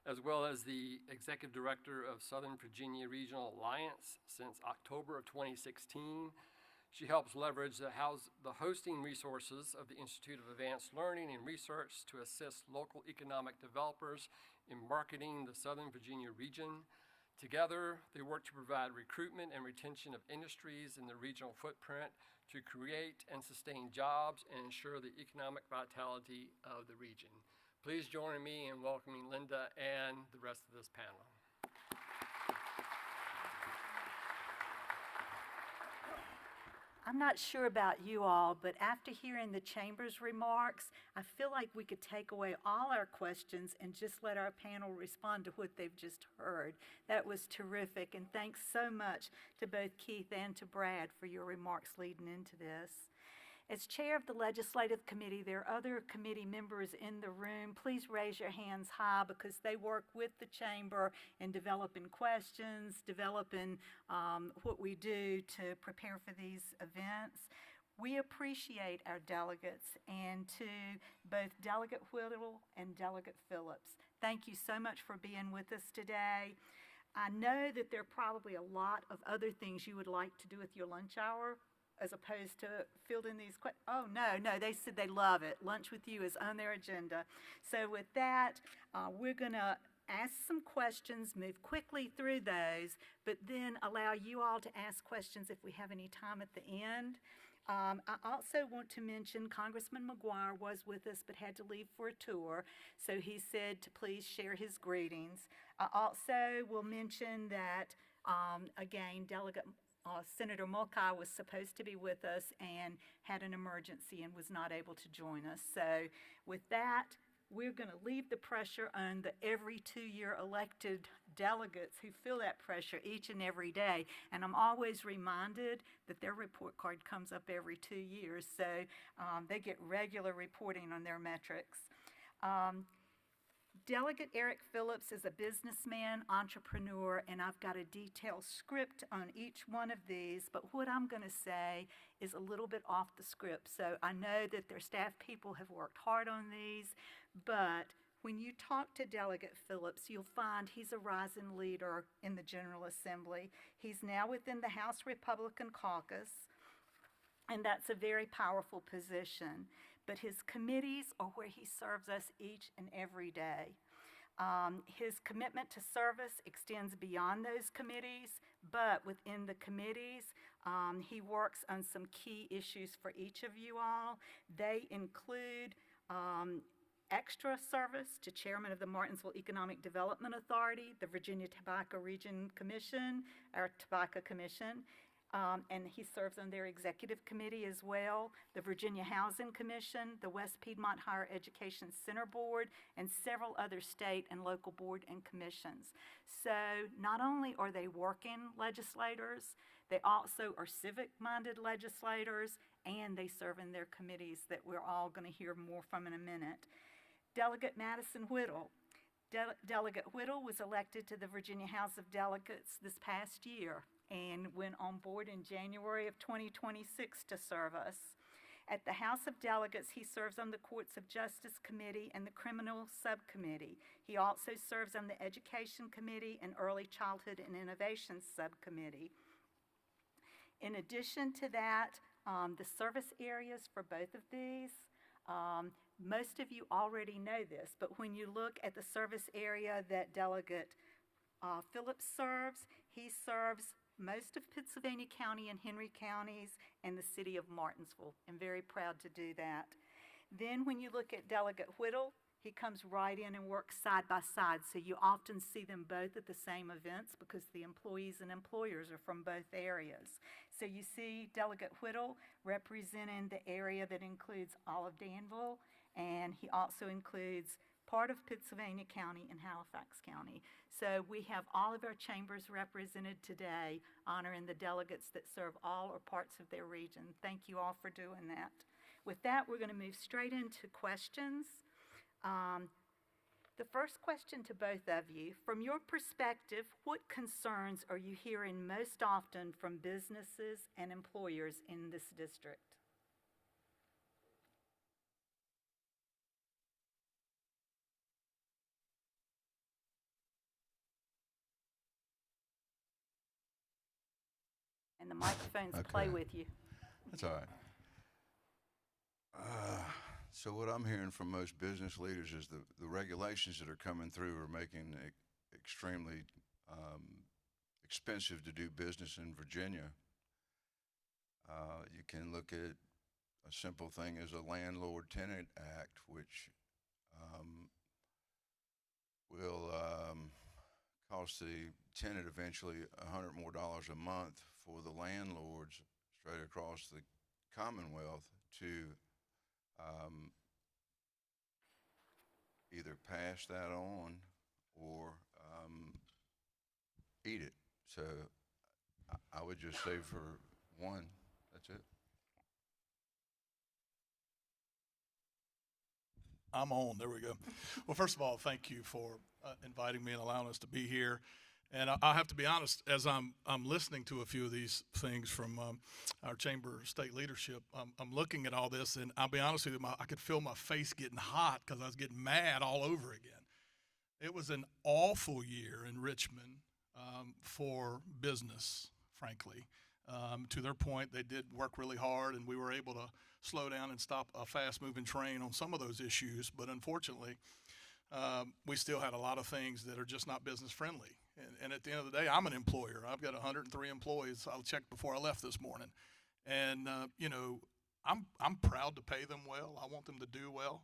as well as the Executive Director of Southern Virginia Regional Alliance since October of 2016. She helps leverage the hosting resources of the Institute of Advanced Learning and Research to assist local economic developers in marketing the Southern Virginia region. Together, they work to provide recruitment and retention of industries in the regional footprint to create and sustain jobs and ensure the economic vitality of the region. Please join me in welcoming Linda and the rest of this panel. I'm not sure about you all, but after hearing the Chamber's remarks, I feel like we could take away all our questions and just let our panel respond to what they've just heard. That was terrific, and thanks so much to both Keith and to Brad for your remarks leading into this. As chair of the Legislative Committee, there are other committee members in the room. Please raise your hands high because they work with the Chamber in developing questions, developing what we do to prepare for these events. We appreciate our delegates, and to both Delegate Whittle and Delegate Phillips, thank you so much for being with us today. I know that there are probably a lot of other things you would like to do with your lunch hour, as opposed to fielding these questions. Oh, no, they said they love it. Lunch with you is on their agenda. So with that, we're going to ask some questions, move quickly through those, but then allow you all to ask questions if we have any time at the end. I also want to mention Congressman McGuire was with us but had to leave for a tour, so he said to please share his greetings. I also will mention that, again, Senator Mulcahy was supposed to be with us and had an emergency and was not able to join us. So with that, we're going to leave the pressure on the every 2-year elected delegates who feel that pressure each and every day. And I'm always reminded that their report card comes up every 2 years, so they get regular reporting on their metrics. Delegate Eric Phillips is a businessman, entrepreneur, and I've got a detailed script on each one of these, but what I'm going to say is a little bit off the script. So I know that their staff people have worked hard on these, but when you talk to Delegate Phillips, you'll find he's a rising leader in the General Assembly. He's now within the House Republican caucus, and that's a very powerful position. But his committees are where he serves us each and every day. His commitment to service extends beyond those committees, but within the committees, he works on some key issues for each of you all. They include extra service to Chairman of the Martinsville Economic Development Authority, the Virginia Tobacco Region Commission, our Tobacco Commission, and he serves on their executive committee as well, the Virginia Housing Commission, the West Piedmont Higher Education Center Board, and several other state and local board and commissions. So not only are they working legislators, they also are civic-minded legislators, and they serve in their committees that we're all going to hear more from in a minute. Delegate Madison Whittle. Delegate Whittle was elected to the Virginia House of Delegates this past year and went on board in January of 2026 to serve us. At the House of Delegates, he serves on the Courts of Justice Committee and the Criminal Subcommittee. He also serves on the Education Committee and Early Childhood and Innovation Subcommittee. In addition to that, the service areas for both of these, most of you already know this, but when you look at the service area that Delegate Phillips serves, he serves most of Pittsylvania County and Henry counties and the city of Martinsville. I'm very proud to do that. Then when you look at Delegate Whittle, he comes right in and works side by side, so you often see them both at the same events because the employees and employers are from both areas. So you see Delegate Whittle representing the area that includes all of Danville, and he also includes part of Pittsylvania County and Halifax County. So we have all of our chambers represented today, honoring the delegates that serve all or parts of their region. Thank you all for doing that. With that, we're going to move straight into questions. The first question to both of you, from your perspective, what concerns are you hearing most often from businesses and employers in this district? And the microphones play Okay. with you. That's all right. So what I'm hearing from most business leaders is the regulations that are coming through are making it extremely expensive to do business in Virginia. You can look at a simple thing as a Landlord-Tenant Act, which will cost the tenant eventually $100 more a month for the landlords straight across the Commonwealth to either pass that on or eat it. So I would just say for one, that's it. I'm on. There we go. Well, first of all, thank you for inviting me and allowing us to be here. And I have to be honest, as I'm listening to a few of these things from our chamber state leadership, I'm looking at all this, and I'll be honest with you, I could feel my face getting hot because I was getting mad all over again. It was an awful year in Richmond for business, frankly. To their point, they did work really hard, and we were able to slow down and stop a fast-moving train on some of those issues. But unfortunately, we still had a lot of things that are just not business-friendly. And at the end of the day, I'm an employer. I've got 103 employees. I checked before I left this morning. And, you know, I'm proud to pay them well. I want them to do well.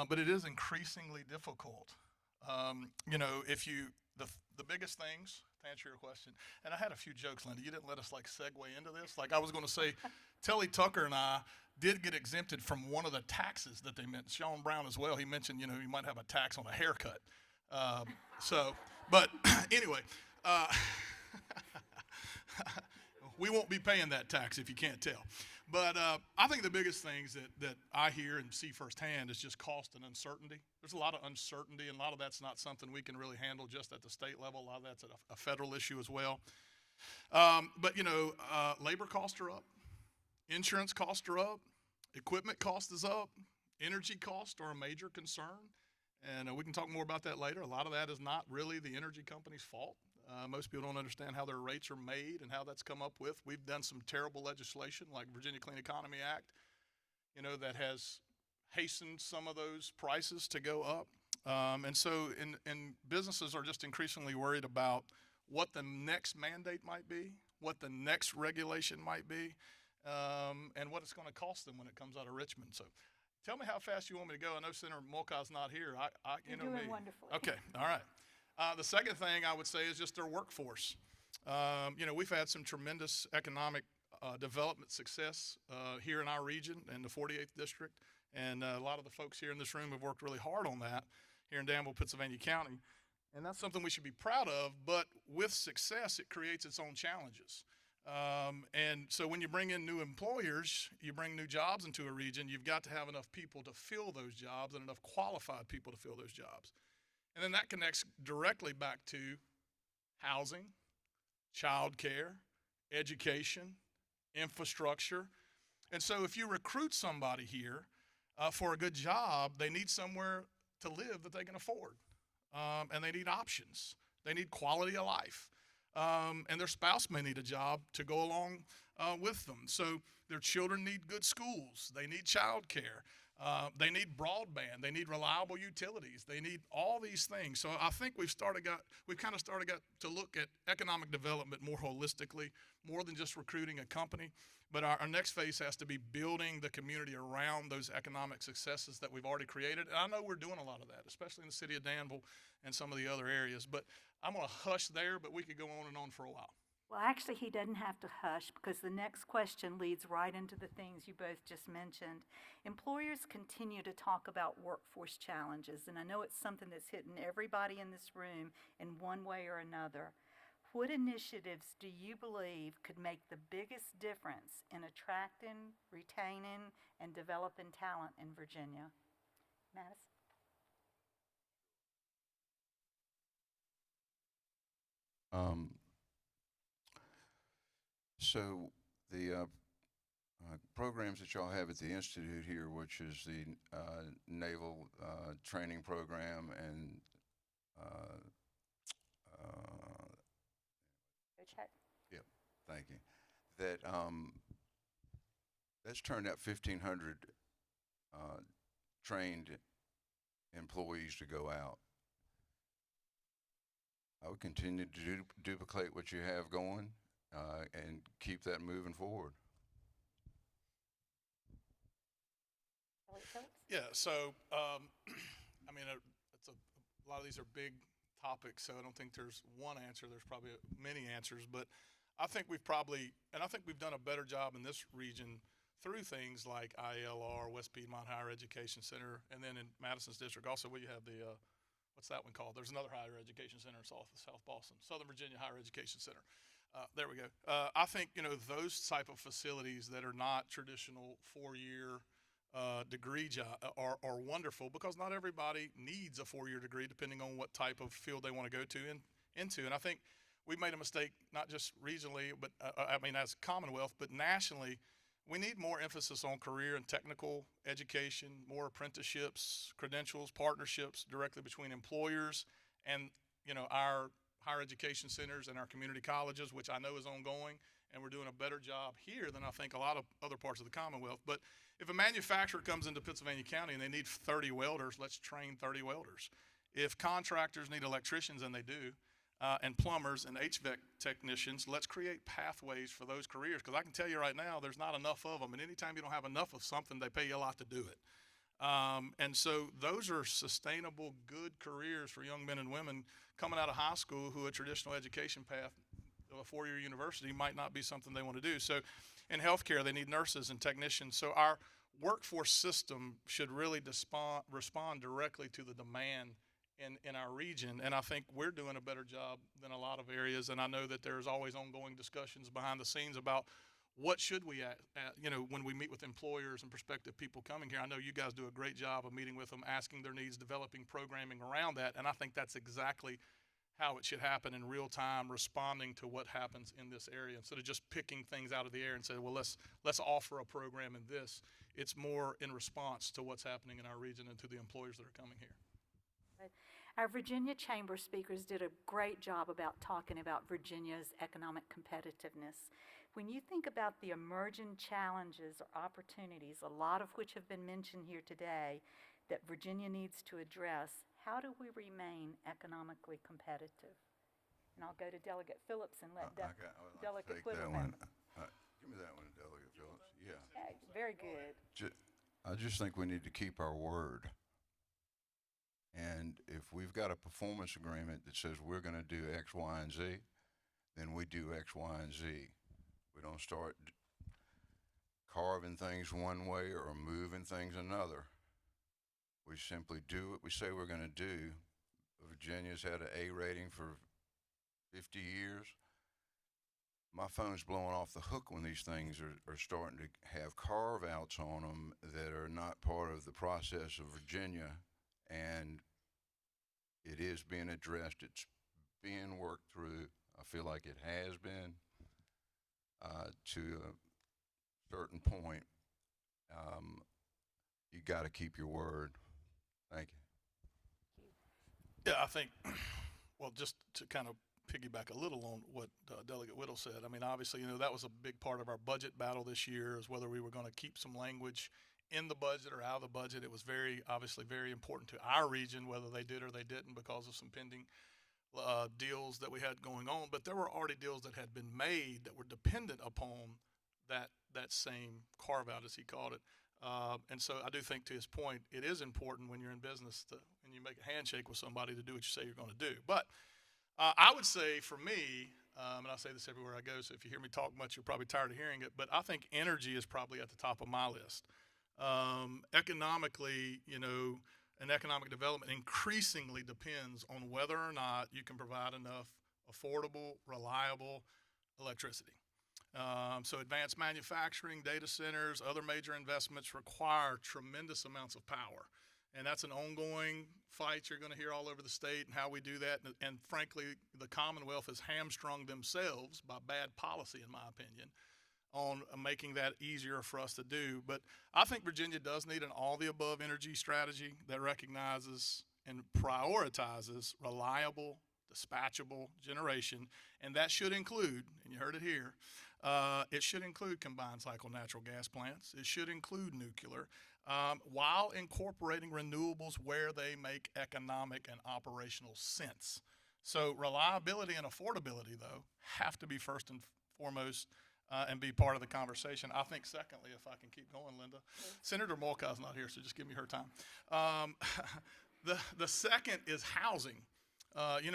But it is increasingly difficult. You know, if you, the biggest things, to answer your question, and I had a few jokes, Linda. You didn't let us, like, segue into this. Like, I was going to say, Telly Tucker and I did get exempted from one of the taxes that they mentioned. Sean Brown as well. He mentioned, you know, you might have a tax on a haircut. But anyway, we won't be paying that tax if you can't tell. But I think the biggest things that I hear and see firsthand is just cost and uncertainty. There's a lot of uncertainty, and a lot of that's not something we can really handle just at the state level. A lot of that's a federal issue as well. But, you know, labor costs are up. Insurance costs are up. Equipment cost is up. Energy costs are a major concern. And we can talk more about that later. A lot of that is not really the energy company's fault. Most people don't understand how their rates are made and how that's come up with. We've done some terrible legislation like Virginia Clean Economy Act, you know, that has hastened some of those prices to go up. And so businesses are just increasingly worried about what the next mandate might be, what the next regulation might be, and what it's going to cost them when it comes out of Richmond. So tell me how fast you want me to go. I know Senator Mulcahy's not here. You're doing wonderfully. Okay, all right. The second thing I would say is just their workforce. You know, we've had some tremendous economic development success here in our region in the 48th District, and a lot of the folks here in this room have worked really hard on that here in Danville, Pittsylvania County, and that's something we should be proud of, but with success, it creates its own challenges. And so when you bring in new employers, you bring new jobs into a region, you've got to have enough people to fill those jobs and enough qualified people to fill those jobs. And then that connects directly back to housing, childcare, education, infrastructure. And so if you recruit somebody here for a good job, they need somewhere to live that they can afford. And they need options. They need quality of life. And their spouse may need a job to go along with them. So their children need good schools. They need child care. They need broadband. They need reliable utilities. They need all these things. So I think we've kind of started to look at economic development more holistically, more than just recruiting a company. But our next phase has to be building the community around those economic successes that we've already created. And I know we're doing a lot of that, especially in the city of Danville and some of the other areas. But I'm going to hush there, but we could go on and on for a while. Well, actually, he doesn't have to hush because the next question leads right into the things you both just mentioned. Employers continue to talk about workforce challenges, and I know it's something that's hitting everybody in this room in one way or another. What initiatives do you believe could make the biggest difference in attracting, retaining, and developing talent in Virginia? Madison? Um, so the programs that y'all have at the institute here, which is the naval training program and uh, Go check. yep, thank you. That that's turned out 1,500 trained employees to go out. I would continue to duplicate what you have going and keep that moving forward. Delegate Phillips? Yeah, so, I mean, a lot of these are big topics, so I don't think there's one answer. There's probably many answers, but I think we've done a better job in this region through things like ILR, West Piedmont Higher Education Center, and then in Madison's district also where you have the, what's that one called? There's another higher education center in South Boston, Southern Virginia Higher Education Center. There we go. I think, those type of facilities that are not traditional four-year degree are wonderful because not everybody needs a four-year degree depending on what type of field they want to go into. And I think we've made a mistake, not just regionally, but as Commonwealth, but nationally. We need more emphasis on career and technical education, more apprenticeships, credentials, partnerships directly between employers and, our higher education centers and our community colleges, which I know is ongoing, and we're doing a better job here than I think a lot of other parts of the Commonwealth. But if a manufacturer comes into Pittsylvania County and they need 30 welders, let's train 30 welders. If contractors need electricians, and they do, and plumbers and HVAC technicians, let's create pathways for those careers. Because I can tell you right now, there's not enough of them. And anytime you don't have enough of something, they pay you a lot to do it. And so those are sustainable, good careers for young men and women coming out of high school who a traditional education path, a four-year university, might not be something they want to do. So in healthcare, they need nurses and technicians. So our workforce system should really respond directly to the demand in our region, and I think we're doing a better job than a lot of areas. And I know that there's always ongoing discussions behind the scenes about what should we when we meet with employers and prospective people coming here. I know you guys do a great job of meeting with them, asking their needs, developing programming around that, and I think that's exactly how it should happen in real time, responding to what happens in this area instead of just picking things out of the air and say, well, let's offer a program in this. It's more in response to what's happening in our region and to the employers that are coming here. Our Virginia Chamber speakers did a great job about talking about Virginia's economic competitiveness. When you think about the emerging challenges or opportunities, a lot of which have been mentioned here today, that Virginia needs to address, how do we remain economically competitive? And I'll go to Delegate Phillips and let Delegate Whittle one. Give me that one, Delegate Phillips. Yeah. Very good. I just think we need to keep our word. And if we've got a performance agreement that says we're going to do X, Y, and Z, then we do X, Y, and Z. We don't start carving things one way or moving things another. We simply do what we say we're going to do. Virginia's had an A rating for 50 years. My phone's blowing off the hook when these things are starting to have carve-outs on them that are not part of the process of Virginia. And it is being addressed. It's being worked through. I feel like it has been to a certain point. You got to keep your word. Thank you. Yeah, I think, well, just to kind of piggyback a little on what Delegate Whittle said, I mean, obviously, that was a big part of our budget battle this year, is whether we were going to keep some language in the budget or out of the budget. It was obviously very important to our region, whether they did or they didn't, because of some pending deals that we had going on. But there were already deals that had been made that were dependent upon that same carve-out, as he called it. And so I do think, to his point, it is important when you're in business and you make a handshake with somebody to do what you say you're going to do. But I would say for me, and I say this everywhere I go, so if you hear me talk much, you're probably tired of hearing it, but I think energy is probably at the top of my list. Economically, and economic development increasingly depends on whether or not you can provide enough affordable, reliable electricity. So advanced manufacturing, data centers, other major investments require tremendous amounts of power. And that's an ongoing fight you're going to hear all over the state and how we do that. And frankly, the Commonwealth has hamstrung themselves by bad policy, in my opinion, on making that easier for us to do. But I think Virginia does need an all-the-above energy strategy that recognizes and prioritizes reliable, dispatchable generation, and that should include, and you heard it here, it should include combined cycle natural gas plants. It should include nuclear, while incorporating renewables where they make economic and operational sense. So reliability and affordability, though, have to be first and foremost and be part of the conversation. I think secondly, if I can keep going, Linda, Senator Molka's not here, so just give me her time. The second is housing.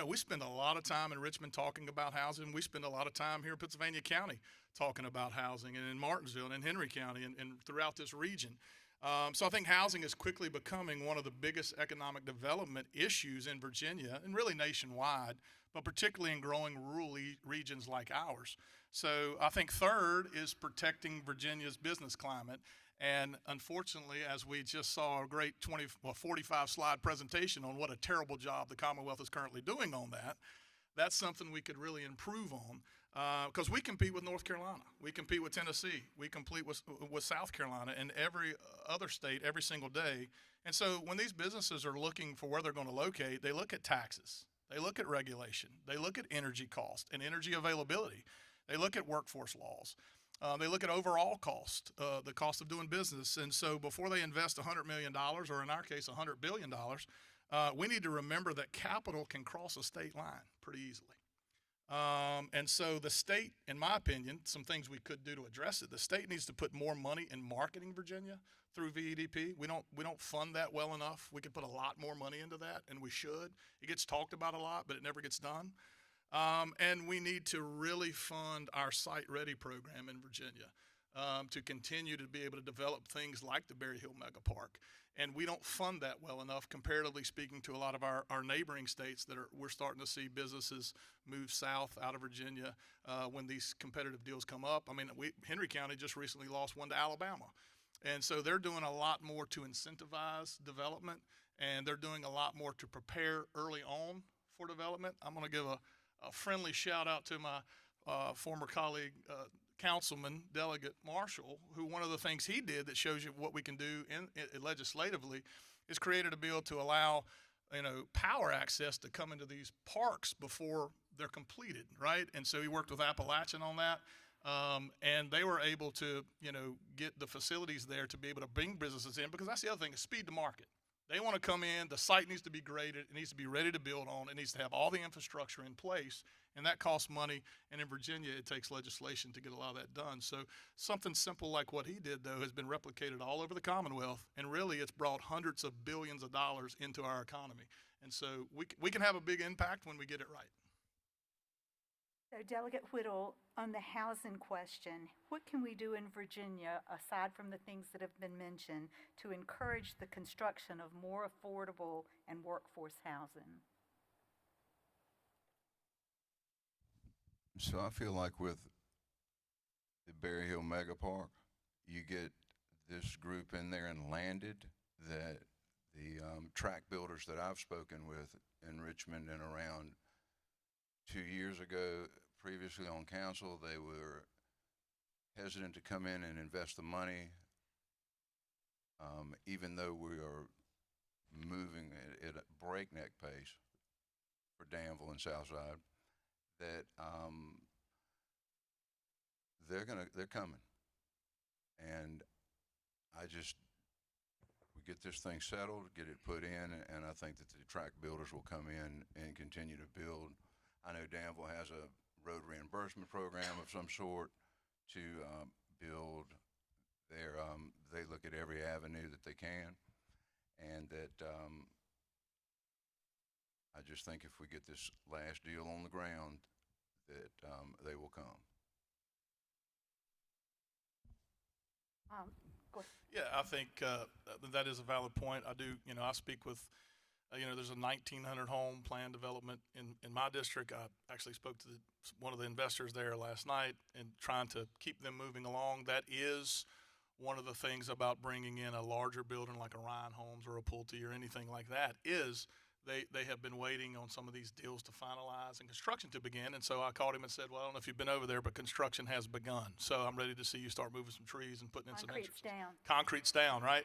We spend a lot of time in Richmond talking about housing. We spend a lot of time here in Pennsylvania County talking about housing, and in Martinsville and in Henry County and throughout this region. So I think housing is quickly becoming one of the biggest economic development issues in Virginia and really nationwide, but particularly in growing rural regions like ours. So I think third is protecting Virginia's business climate. And unfortunately, as we just saw a great 45 slide presentation on what a terrible job the Commonwealth is currently doing on that, that's something we could really improve on, because we compete with North Carolina, we compete with Tennessee, we compete with South Carolina and every other state every single day. And so when these businesses are looking for where they're going to locate, they look at taxes, they look at regulation, they look at energy cost and energy availability, they look at workforce laws. They look at overall cost, the cost of doing business. And so before they invest $100 million, or in our case, $100 billion, we need to remember that capital can cross a state line pretty easily. And so the state, in my opinion, some things we could do to address it. The state needs to put more money in marketing Virginia through VEDP. We don't fund that well enough. We could put a lot more money into that, and we should. It gets talked about a lot, but it never gets done. And we need to really fund our Site Ready program in Virginia to continue to be able to develop things like the Berry Hill Mega Park. And we don't fund that well enough, comparatively speaking, to a lot of our neighboring states that we're starting to see businesses move south out of Virginia when these competitive deals come up. I mean, Henry County just recently lost one to Alabama. And so they're doing a lot more to incentivize development, and they're doing a lot more to prepare early on for development. I'm going to give a friendly shout out to my former colleague, Councilman Delegate Marshall, who one of the things he did that shows you what we can do legislatively is created a bill to allow power access to come into these parks before they're completed, right? And so he worked with Appalachian on that, and they were able to get the facilities there to be able to bring businesses in, because that's the other thing, is speed to market. They want to come in, the site needs to be graded, it needs to be ready to build on, it needs to have all the infrastructure in place, and that costs money. And in Virginia, it takes legislation to get a lot of that done. So something simple like what he did, though, has been replicated all over the Commonwealth, and really it's brought hundreds of billions of dollars into our economy. And so we can have a big impact when we get it right. So Delegate Whittle, on the housing question, what can we do in Virginia, aside from the things that have been mentioned, to encourage the construction of more affordable and workforce housing? So I feel like with the Berry Hill Mega Park, you get this group in there and landed, that the track builders that I've spoken with in Richmond and around 2 years ago, previously on council, they were hesitant to come in and invest the money, even though we are moving at a breakneck pace for Danville and Southside, that they're coming. And we get this thing settled, get it put in, and I think that the track builders will come in and continue to build. I know Danville has a road reimbursement program of some sort to build their, they look at every avenue that they can, and that I just think if we get this last deal on the ground, that they will come. Go ahead. Yeah, I think that is a valid point. I do, I speak with, there's a 1,900 home plan development in my district. I actually spoke to one of the investors there last night and trying to keep them moving along. That is one of the things about bringing in a larger building like a Ryan Homes or a Pulte or anything like that is they have been waiting on some of these deals to finalize and construction to begin. And so I called him and said, well, I don't know if you've been over there, but construction has begun. So I'm ready to see you start moving some trees and putting in some Concrete's entrances. down. Concrete's down, right?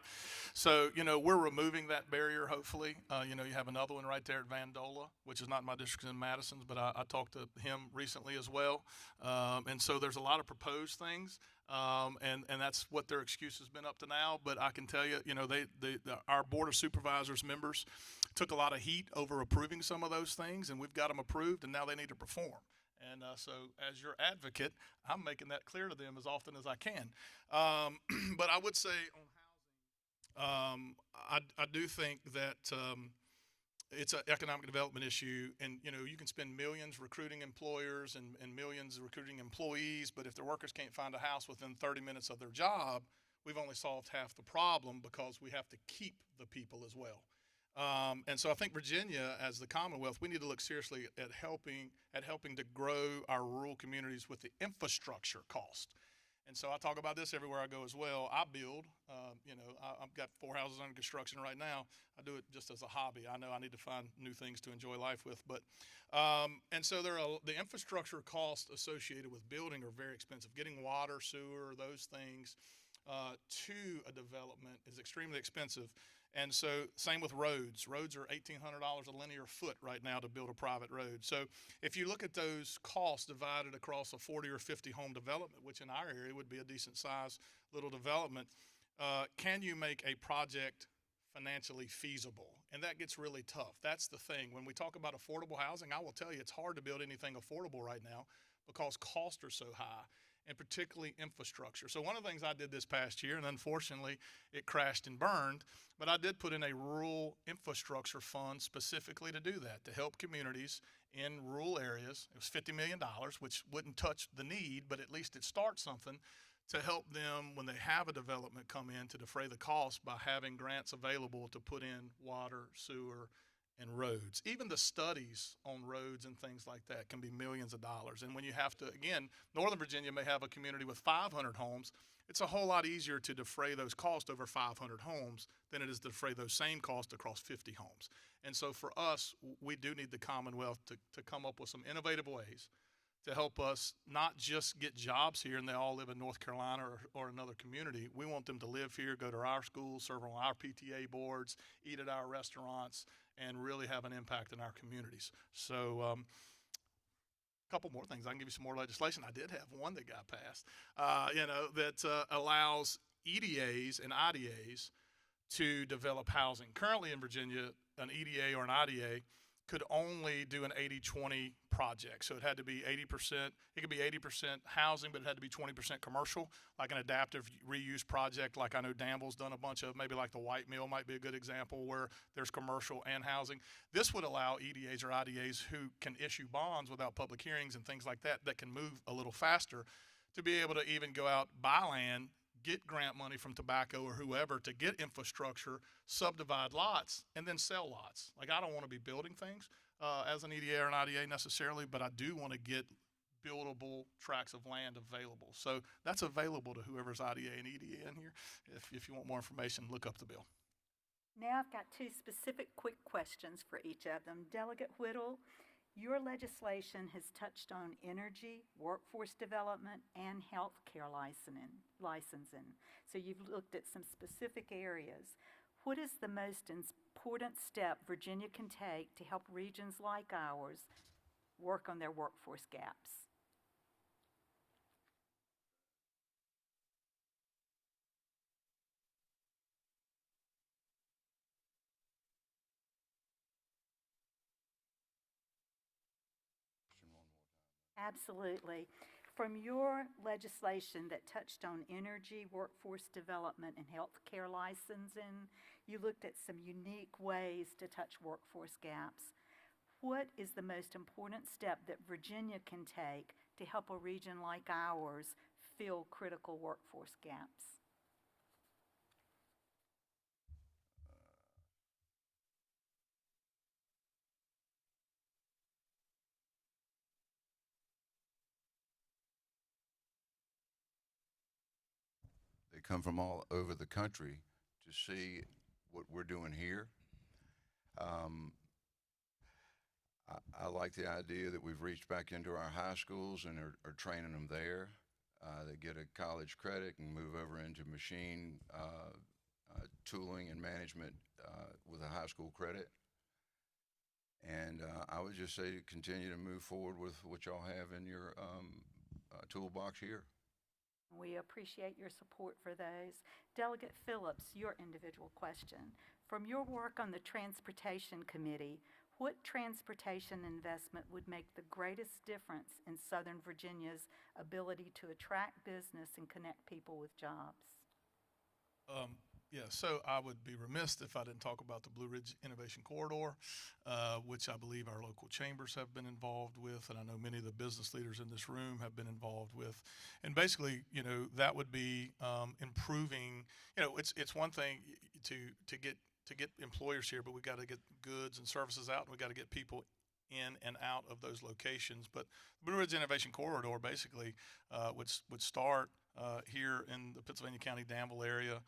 So, we're removing that barrier, hopefully. You have another one right there at Vandola, which is not in my district, in Madison's, but I talked to him recently as well. And so there's a lot of proposed things. And that's what their excuse has been up to now. But I can tell you, our Board of Supervisors members took a lot of heat over approving some of those things, and we've got them approved, and now they need to perform. And so as your advocate, I'm making that clear to them as often as I can. But I would say on housing, I do think that it's an economic development issue, and you can spend millions recruiting employers and millions recruiting employees, but if their workers can't find a house within 30 minutes of their job, we've only solved half the problem because we have to keep the people as well. And so I think Virginia, as the Commonwealth, we need to look seriously at helping to grow our rural communities with the infrastructure cost. And so I talk about this everywhere I go as well. I build, I've got 4 houses under construction right now. I do it just as a hobby. I know I need to find new things to enjoy life with, but and so the infrastructure costs associated with building are very expensive. Getting water, sewer, those things to a development is extremely expensive. And so same with roads. Roads are $1,800 a linear foot right now to build a private road. So if you look at those costs divided across a 40 or 50 home development, which in our area would be a decent size little development, can you make a project financially feasible? And that gets really tough. That's the thing. When we talk about affordable housing, I will tell you it's hard to build anything affordable right now because costs are so high, and particularly infrastructure. So one of the things I did this past year, and unfortunately it crashed and burned, but I did put in a rural infrastructure fund specifically to do that, to help communities in rural areas. It was $50 million, which wouldn't touch the need, but at least it starts something to help them when they have a development come in to defray the cost by having grants available to put in water, sewer, and roads. Even the studies on roads and things like that can be millions of dollars. And when you have to, again, Northern Virginia may have a community with 500 homes. It's a whole lot easier to defray those costs over 500 homes than it is to defray those same costs across 50 homes. And so for us, we do need the Commonwealth to come up with some innovative ways to help us not just get jobs here and they all live in North Carolina or another community. We want them to live here, go to our schools, serve on our PTA boards, eat at our restaurants, and really have an impact in our communities. So a couple more things. I can give you some more legislation. I did have one that got passed, that allows EDAs and IDAs to develop housing. Currently in Virginia, an EDA or an IDA could only do an 80-20 project. So it had to be 80%, it could be 80% housing, but it had to be 20% commercial, like an adaptive reuse project like I know Danville's done a bunch of, maybe like the White Mill might be a good example where there's commercial and housing. This would allow EDAs or IDAs who can issue bonds without public hearings and things like that can move a little faster to be able to even go out, buy land, get grant money from tobacco or whoever to get infrastructure, subdivide lots, and then sell lots. Like I don't want to be building things as an EDA or an IDA necessarily, but I do want to get buildable tracts of land available. So that's available to whoever's IDA and EDA in here. If you want more information, look up the bill. Now I've got 2 specific quick questions for each of them. Delegate Whittle, your legislation has touched on energy, workforce development, and health care licensing. So you've looked at some specific areas. What is the most important step Virginia can take to help regions like ours work on their workforce gaps? Absolutely. From your legislation that touched on energy, workforce development, and health care licensing, you looked at some unique ways to touch workforce gaps. What is the most important step that Virginia can take to help a region like ours fill critical workforce gaps? They come from all over the country to see what we're doing here. I like the idea that we've reached back into our high schools and are training them there. They get a college credit and move over into machine tooling and management with a high school credit. And I would just say to continue to move forward with what y'all have in your toolbox here. We appreciate your support for those. Delegate Phillips, your individual question. From your work on the Transportation Committee, what transportation investment would make the greatest difference in Southern Virginia's ability to attract business and connect people with jobs? Yeah, so I would be remiss if I didn't talk about the Blue Ridge Innovation Corridor, which I believe our local chambers have been involved with, and I know many of the business leaders in this room have been involved with. And basically, you know, that would be improving. You know, it's one thing to get employers here, but we got to get goods and services out, and we got to get people in and out of those locations. But the Blue Ridge Innovation Corridor basically would start here in the Pennsylvania County Danville area,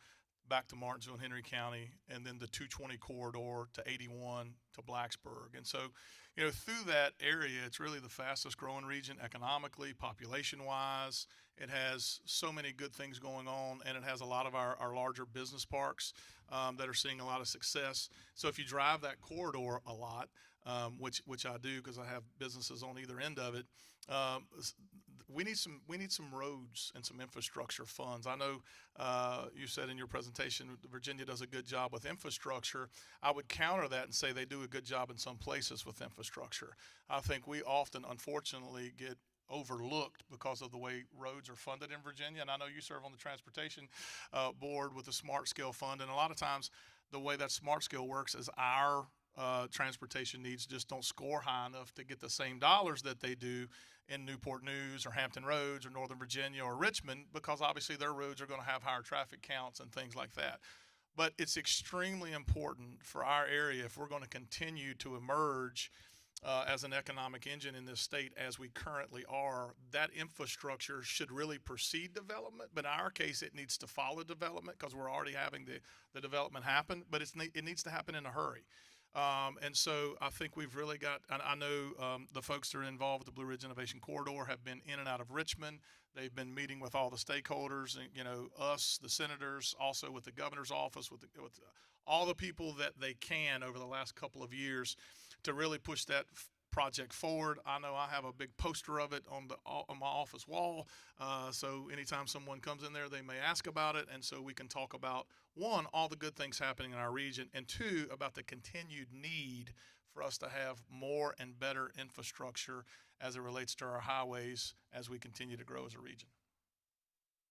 back to Martinsville and Henry County, and then the 220 corridor to 81 to Blacksburg. And so, you know, through that area, it's really the fastest growing region economically, population-wise. It has so many good things going on, and it has a lot of our larger business parks that are seeing a lot of success. So if you drive that corridor a lot, which I do because I have businesses on either end of it, we need some roads and some infrastructure funds. I know you said in your presentation Virginia does a good job with infrastructure. I would counter that and say they do a good job in some places with infrastructure. I think we often, unfortunately, get overlooked because of the way roads are funded in Virginia. And I know you serve on the transportation board with the Smart Scale Fund, and a lot of times the way that Smart Scale works is our transportation needs just don't score high enough to get the same dollars that they do in Newport News or Hampton Roads or Northern Virginia or Richmond, because obviously their roads are going to have higher traffic counts and things like that. But it's extremely important for our area, if we're going to continue to emerge as an economic engine in this state as we currently are, that infrastructure should really precede development. But in our case, it needs to follow development because we're already having the development happen, but it needs to happen in a hurry. And so I think we've really got, I know the folks that are involved with the Blue Ridge Innovation Corridor have been in and out of Richmond. They've been meeting with all the stakeholders, and, you know, us, the senators, also with the governor's office, with all the people that they can over the last couple of years to really push that project forward. I know I have a big poster of it on my office wall. So anytime someone comes in there, they may ask about it. And so we can talk about, one, all the good things happening in our region, and two, about the continued need for us to have more and better infrastructure as it relates to our highways as we continue to grow as a region.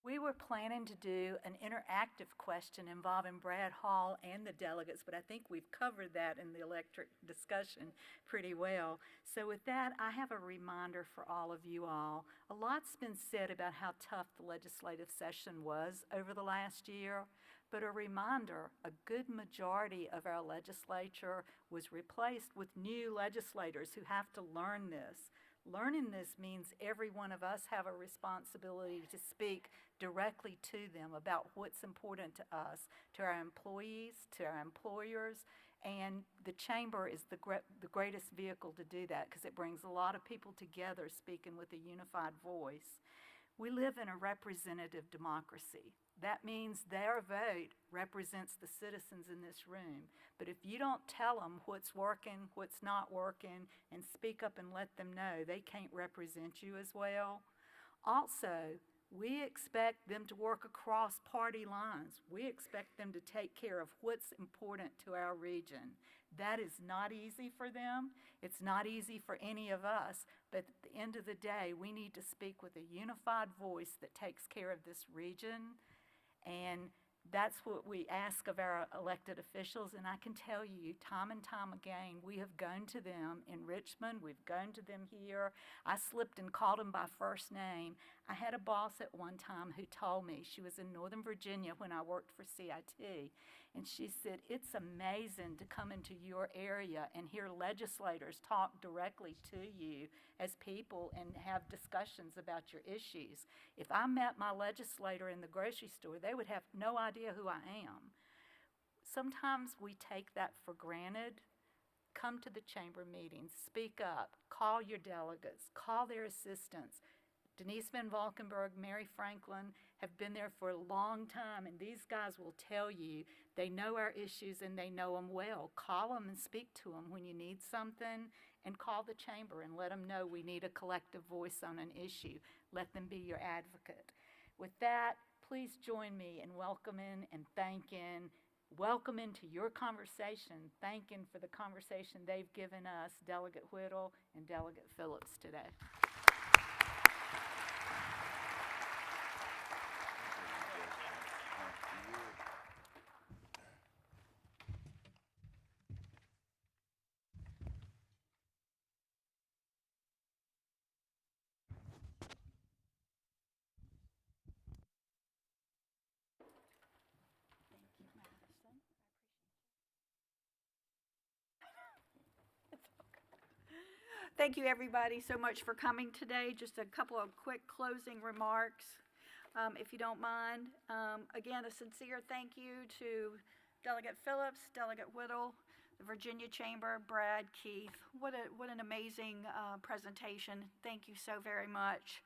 We were planning to do an interactive question involving Brad Hall and the delegates, but I think we've covered that in the electric discussion pretty well. So with that, I have a reminder for all of you all. A lot's been said about how tough the legislative session was over the last year, but a reminder, a good majority of our legislature was replaced with new legislators who have to learn this. Learning this means every one of us have a responsibility to speak directly to them about what's important to us, to our employees, to our employers, and the chamber is the greatest vehicle to do that because it brings a lot of people together speaking with a unified voice. We live in a representative democracy. That means their vote represents the citizens in this room. But if you don't tell them what's working, what's not working, and speak up and let them know, they can't represent you as well. Also, we expect them to work across party lines. We expect them to take care of what's important to our region. That is not easy for them. It's not easy for any of us. But at the end of the day, we need to speak with a unified voice that takes care of this region. And that's what we ask of our elected officials, and I can tell you time and time again, we have gone to them in Richmond, we've gone to them here. I slipped and called them by first name. I had a boss at one time who told me, she was in Northern Virginia when I worked for CIT, and she said, it's amazing to come into your area and hear legislators talk directly to you as people and have discussions about your issues. If I met my legislator in the grocery store, they would have no idea who I am. Sometimes we take that for granted. Come to the chamber meetings, speak up, call your delegates, call their assistants. Denise Van Valkenburg, Mary Franklin have been there for a long time, and these guys will tell you they know our issues and they know them well. Call them and speak to them when you need something, and call the chamber and let them know we need a collective voice on an issue. Let them be your advocate. With that, please join me in welcoming and thanking, welcome into your conversation, thanking for the conversation they've given us, Delegate Whittle and Delegate Phillips today. Thank you, everybody, so much for coming today. Just a couple of quick closing remarks, if you don't mind. Again, a sincere thank you to Delegate Phillips, Delegate Whittle, the Virginia Chamber, Brad, Keith. What an amazing presentation. Thank you so very much.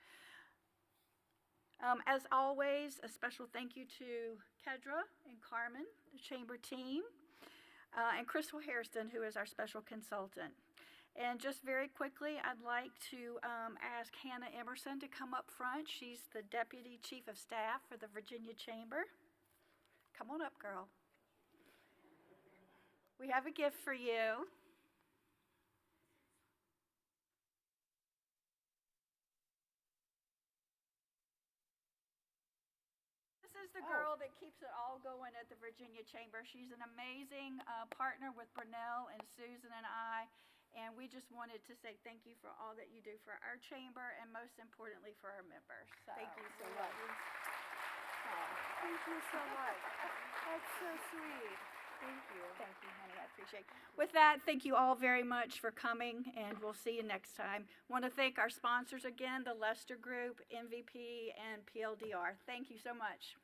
As always, a special thank you to Kedra and Carmen, the chamber team, and Crystal Hairston, who is our special consultant. And just very quickly, I'd like to ask Hannah Emerson to come up front. She's the Deputy Chief of Staff for the Virginia Chamber. Come on up, girl. We have a gift for you. This is the girl that keeps it all going at the Virginia Chamber. She's an amazing partner with Brunel and Susan and I. And we just wanted to say thank you for all that you do for our chamber and most importantly for our members. So, thank you so much. Thank you so much. That's so sweet. Thank you. Thank you, honey. I appreciate it. With that, thank you all very much for coming, and we'll see you next time. Want to thank our sponsors again, the Lester Group, MVP, and PLDR. Thank you so much.